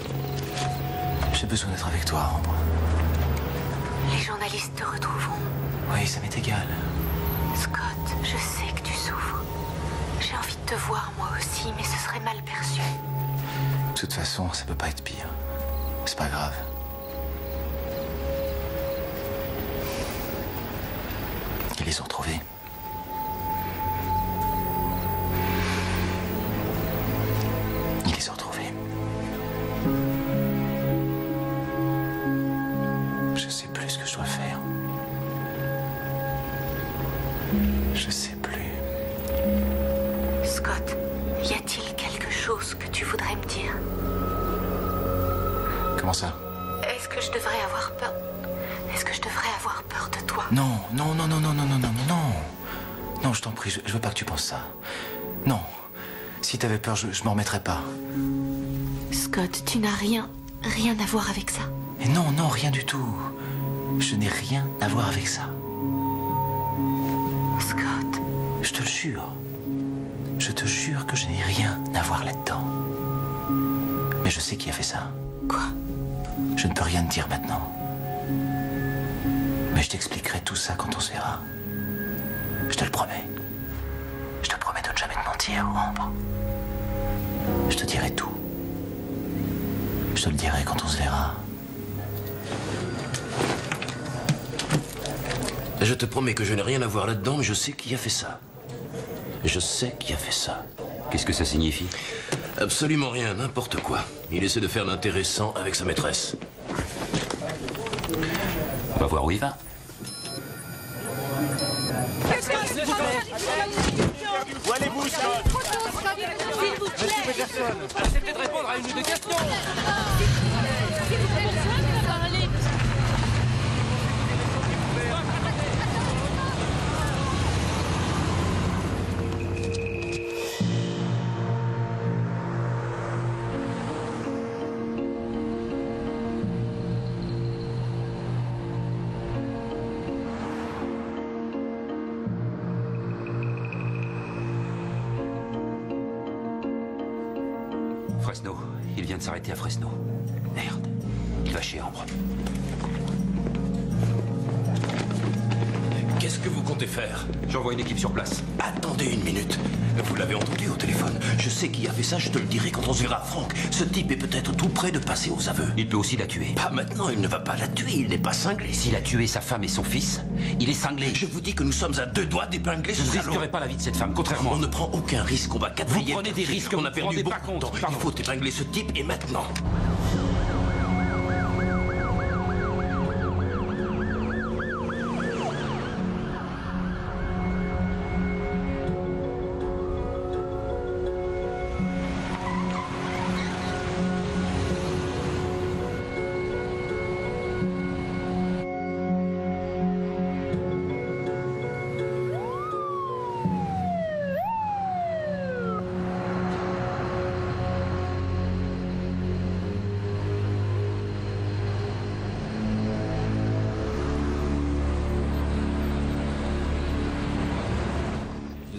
J'ai besoin d'être avec toi, Ambre. Les journalistes te retrouveront. Oui, ça m'est égal. Scott, je sais que tu souffres. J'ai envie de te voir moi aussi, mais ce serait mal perçu. De toute façon, ça peut pas être pire. C'est pas grave. Ils les ont retrouvés. Ils les ont retrouvés. Je sais plus ce que je dois faire. Je sais plus. Scott, y a-t-il quelque chose que tu voudrais me dire? Comment ça? Est-ce que je devrais avoir peur? Est-ce que je devrais avoir peur de toi? Non, non, non, non, non, non, non, non, non, non. Non, je t'en prie, je veux pas que tu penses ça. Non. Si t'avais peur, je m'en remettrais pas. Scott, tu n'as rien à voir avec ça. Et non, non, rien du tout. Je n'ai rien à voir avec ça. Scott. Je te le jure. Je te jure que je n'ai rien à voir là-dedans. Mais je sais qui a fait ça. Quoi? Je ne peux rien te dire maintenant. Mais je t'expliquerai tout ça quand on se verra. Je te le promets. Je te promets de ne jamais te mentir, Ambre. Je te dirai tout. Je te le dirai quand on se verra. Je te promets que je n'ai rien à voir là-dedans, mais je sais qui a fait ça. Je sais qui a fait ça. Qu'est-ce que ça signifie? Absolument rien, n'importe quoi. Il essaie de faire l'intéressant avec sa maîtresse. On va voir où il va. Où allez-vous, Scott? Monsieur Peterson, acceptez de répondre à une ou deux questions. Fresno. Il vient de s'arrêter à Fresno. Merde. Il va chez Ambre. Qu'est-ce que vous comptez faire? J'envoie une équipe sur place. Attendez une minute. Vous l'avez entendu au téléphone. Je sais qui a fait ça, je te le dirai quand on se verra. Franck, ce type est peut-être tout près de passer aux aveux. Il peut aussi la tuer. Pas maintenant, il ne va pas la tuer, il n'est pas cinglé. S'il a tué sa femme et son fils, il est cinglé. Je vous dis que nous sommes à 2 doigts d'épingler ce Je ne salaud. risquerai pas la vie de cette femme, contrairement. On ne prend aucun risque, on va quadriller. Vous prenez des risques, on a vous perdu rendez beaucoup pas de temps. compte. Il faut épingler ce type et maintenant.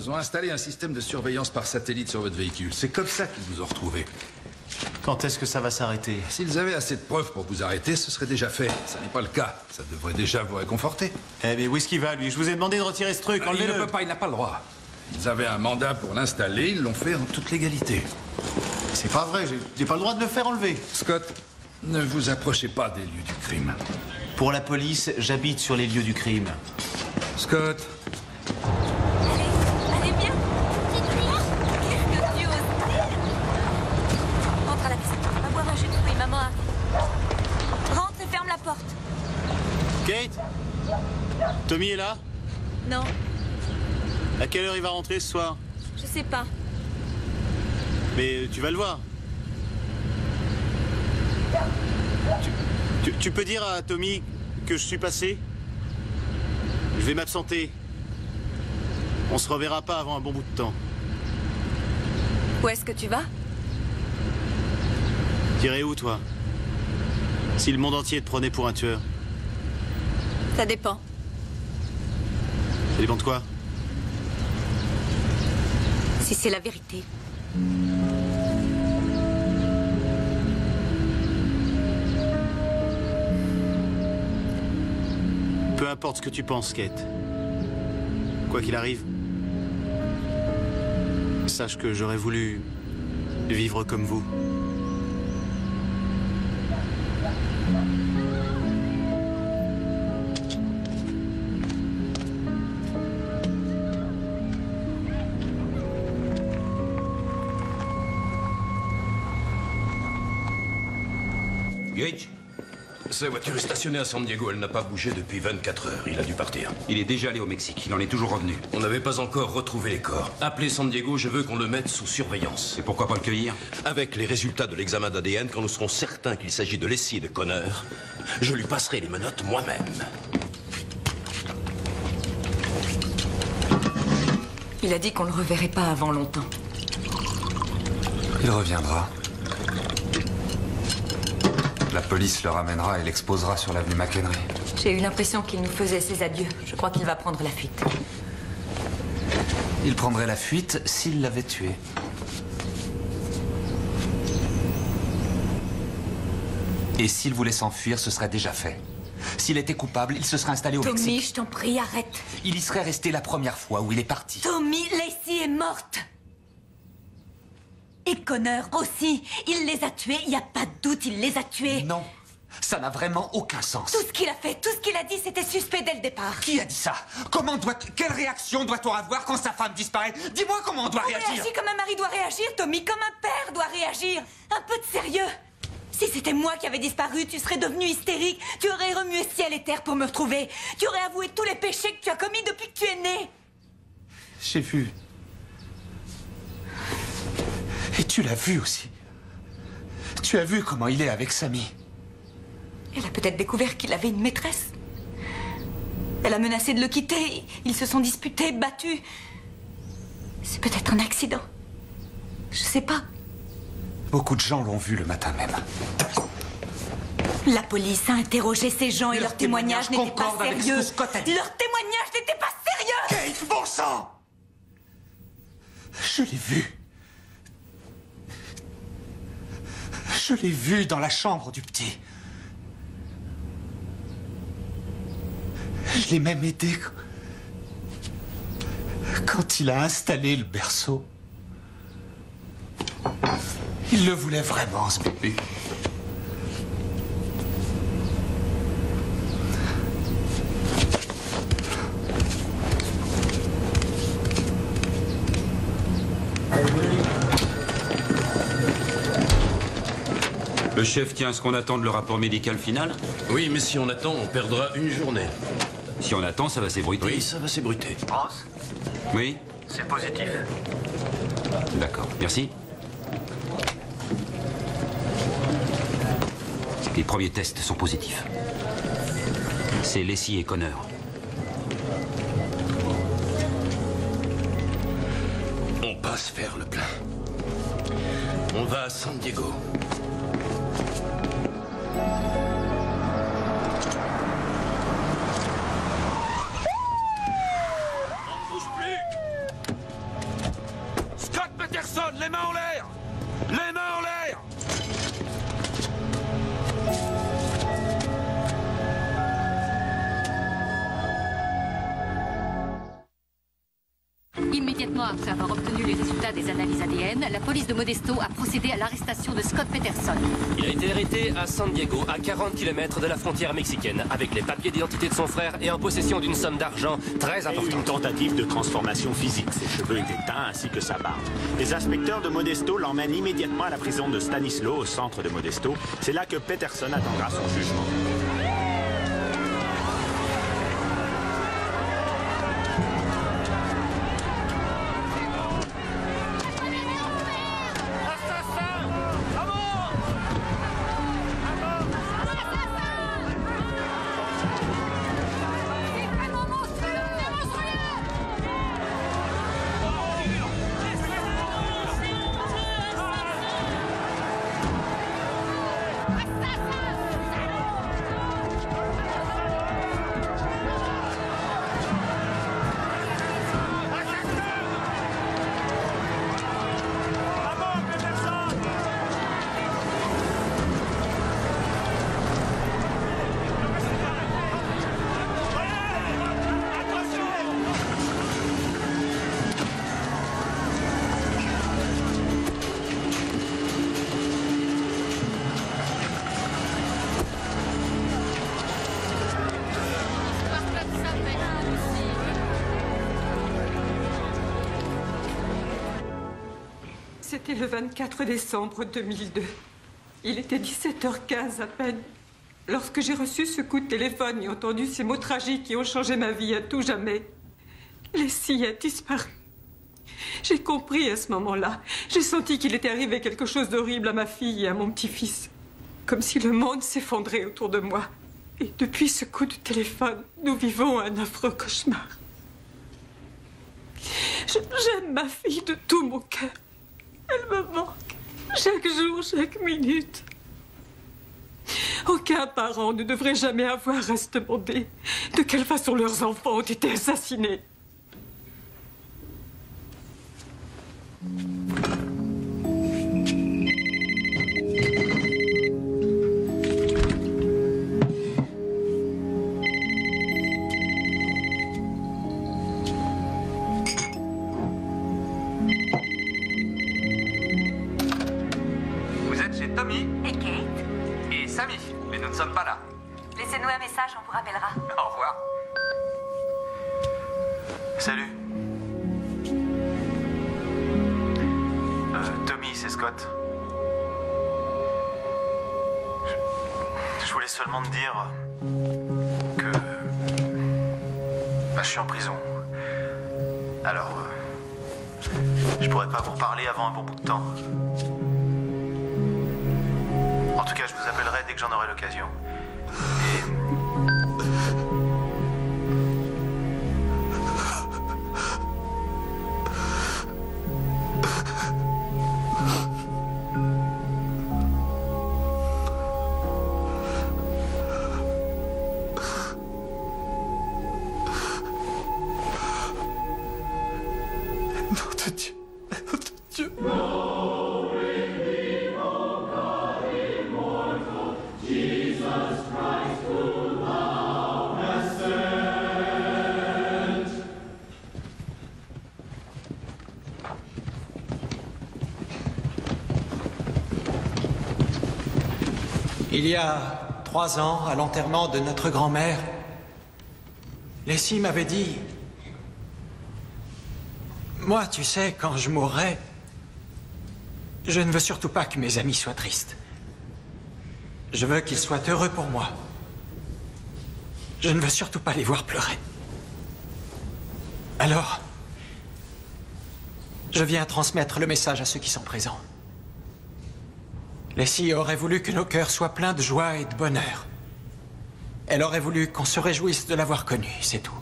Ils ont installé un système de surveillance par satellite sur votre véhicule. C'est comme ça qu'ils vous ont retrouvé. Quand est-ce que ça va s'arrêter? S'ils avaient assez de preuves pour vous arrêter, ce serait déjà fait. Ça n'est pas le cas. Ça devrait déjà vous réconforter. Eh mais où est-ce qu'il va, lui? Je vous ai demandé de retirer ce truc, Il enlevez-le. ne peut pas, il n'a pas le droit. Ils avaient un mandat pour l'installer, ils l'ont fait en toute légalité. C'est pas vrai, j'ai pas le droit de le faire enlever. Scott, ne vous approchez pas des lieux du crime. Pour la police, j'habite sur les lieux du crime. Scott. Allez, viens. Qu'est-ce que tu oses? Rentre à la maison. Va boire un jus de fruits, maman arrive. Rentre et ferme la porte. Kate? Tommy est là? Non, À quelle heure il va rentrer ce soir? je sais pas. Mais tu vas le voir. Tu peux dire à Tommy que je suis passé? Je vais m'absenter. On se reverra pas avant un bon bout de temps. Où est-ce que tu vas? T'irais où, toi? Si le monde entier te prenait pour un tueur? Ça dépend. Ça dépend de quoi? Si c'est la vérité. Peu importe ce que tu penses, Kate. Quoi qu'il arrive, sache que j'aurais voulu vivre comme vous. Gage, sa voiture est stationnée à San Diego. Elle n'a pas bougé depuis 24 heures. Il a dû partir. Il est déjà allé au Mexique. Il en est toujours revenu. On n'avait pas encore retrouvé les corps. Appelez San Diego, je veux qu'on le mette sous surveillance. Et pourquoi pas le cueillir? Avec les résultats de l'examen d'ADN, quand nous serons certains qu'il s'agit de Leslie et de Connor, je lui passerai les menottes moi-même. Il a dit qu'on le reverrait pas avant longtemps. Il reviendra. La police le ramènera et l'exposera sur l'avenue McHenry. J'ai eu l'impression qu'il nous faisait ses adieux. Je crois qu'il va prendre la fuite. Il prendrait la fuite s'il l'avait tué. Et s'il voulait s'enfuir, ce serait déjà fait. S'il était coupable, il se serait installé au Mexique. Tommy, je t'en prie, arrête. Il y serait resté la première fois où il est parti. Tommy, Lacey est morte. Et Connor aussi. Il les a tués, il n'y a pas de doute, il les a tués. Non, ça n'a vraiment aucun sens. Tout ce qu'il a fait, tout ce qu'il a dit, c'était suspect dès le départ. Qui a dit ça? Quelle réaction doit-on avoir quand sa femme disparaît? Dis-moi comment on doit réagir. On réagit comme un mari doit réagir, Tommy, comme un père doit réagir. Un peu de sérieux. Si c'était moi qui avais disparu, tu serais devenu hystérique. Tu aurais remué ciel et terre pour me retrouver. Tu aurais avoué tous les péchés que tu as commis depuis que tu es né. J'ai vu. Et tu l'as vu aussi. Tu as vu comment il est avec Sammy. Elle a peut-être découvert qu'il avait une maîtresse. Elle a menacé de le quitter. Ils se sont disputés, battus. C'est peut-être un accident. Je sais pas. Beaucoup de gens l'ont vu le matin même. La police a interrogé ces gens et leur témoignage n'était pas concorde avec ce sérieux. que Scott a dit. Leur témoignage n'était pas sérieux. Kate, bon sang! Je l'ai vu. Je l'ai vu dans la chambre du petit. Je l'ai même aidé quand il a installé le berceau. Il le voulait vraiment, ce bébé. Le chef tient à ce qu'on attende le rapport médical final? Oui, mais si on attend, on perdra une journée. Si on attend, ça va s'ébruiter. Oui, ça va s'ébruiter. Ross, Oui? c'est positif. D'accord, merci. Les premiers tests sont positifs. C'est Lacey et Connor. On passe faire le plein. On va à San Diego. On ne bouge plus! Scott Peterson, les mains en l'air! Les mains en l'air! Immédiatement après avoir obtenu les résultats des analyses ADN, la police de Modesto a procédé à l'arrestation de Scott Peterson. Il a été arrêté à San Diego, à 40 km de la frontière mexicaine, avec les papiers d'identité de son frère et en possession d'une somme d'argent très importante. Et une tentative de transformation physique. Ses cheveux étaient teints ainsi que sa barbe. Les inspecteurs de Modesto l'emmènent immédiatement à la prison de Stanislaus, au centre de Modesto. C'est là que Peterson attendra son jugement. C'était le 24 décembre 2002. Il était 17h15 à peine. Lorsque j'ai reçu ce coup de téléphone et entendu ces mots tragiques qui ont changé ma vie à tout jamais, Leslie a disparu. J'ai compris à ce moment-là. J'ai senti qu'il était arrivé quelque chose d'horrible à ma fille et à mon petit-fils. Comme si le monde s'effondrait autour de moi. Et depuis ce coup de téléphone, nous vivons un affreux cauchemar. J'aime ma fille de tout mon cœur. Elle me manque. Chaque jour, chaque minute. Aucun parent ne devrait jamais avoir à se demander de quelle façon leurs enfants ont été assassinés. Vous êtes chez Tommy et Kate et Sammy, mais nous ne sommes pas là. Laissez-nous un message, on vous rappellera. Au revoir. Salut. Tommy, c'est Scott. Je voulais seulement te dire que je suis en prison. Alors, je pourrais pas vous reparler avant un bon bout de temps. En tout cas, je vous appellerai dès que j'en aurai l'occasion. Il y a 3 ans, à l'enterrement de notre grand-mère, Leslie m'avait dit... Moi, tu sais, quand je mourrai, je ne veux surtout pas que mes amis soient tristes. Je veux qu'ils soient heureux pour moi. Je ne veux surtout pas les voir pleurer. Alors, je viens transmettre le message à ceux qui sont présents. Leslie aurait voulu que nos cœurs soient pleins de joie et de bonheur. Elle aurait voulu qu'on se réjouisse de l'avoir connue, c'est tout.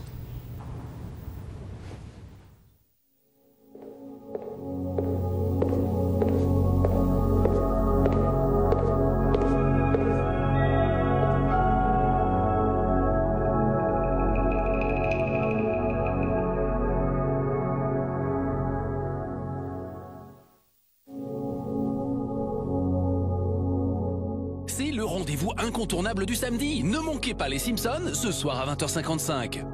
C'est le rendez-vous incontournable du samedi. Ne manquez pas les Simpsons ce soir à 20h55.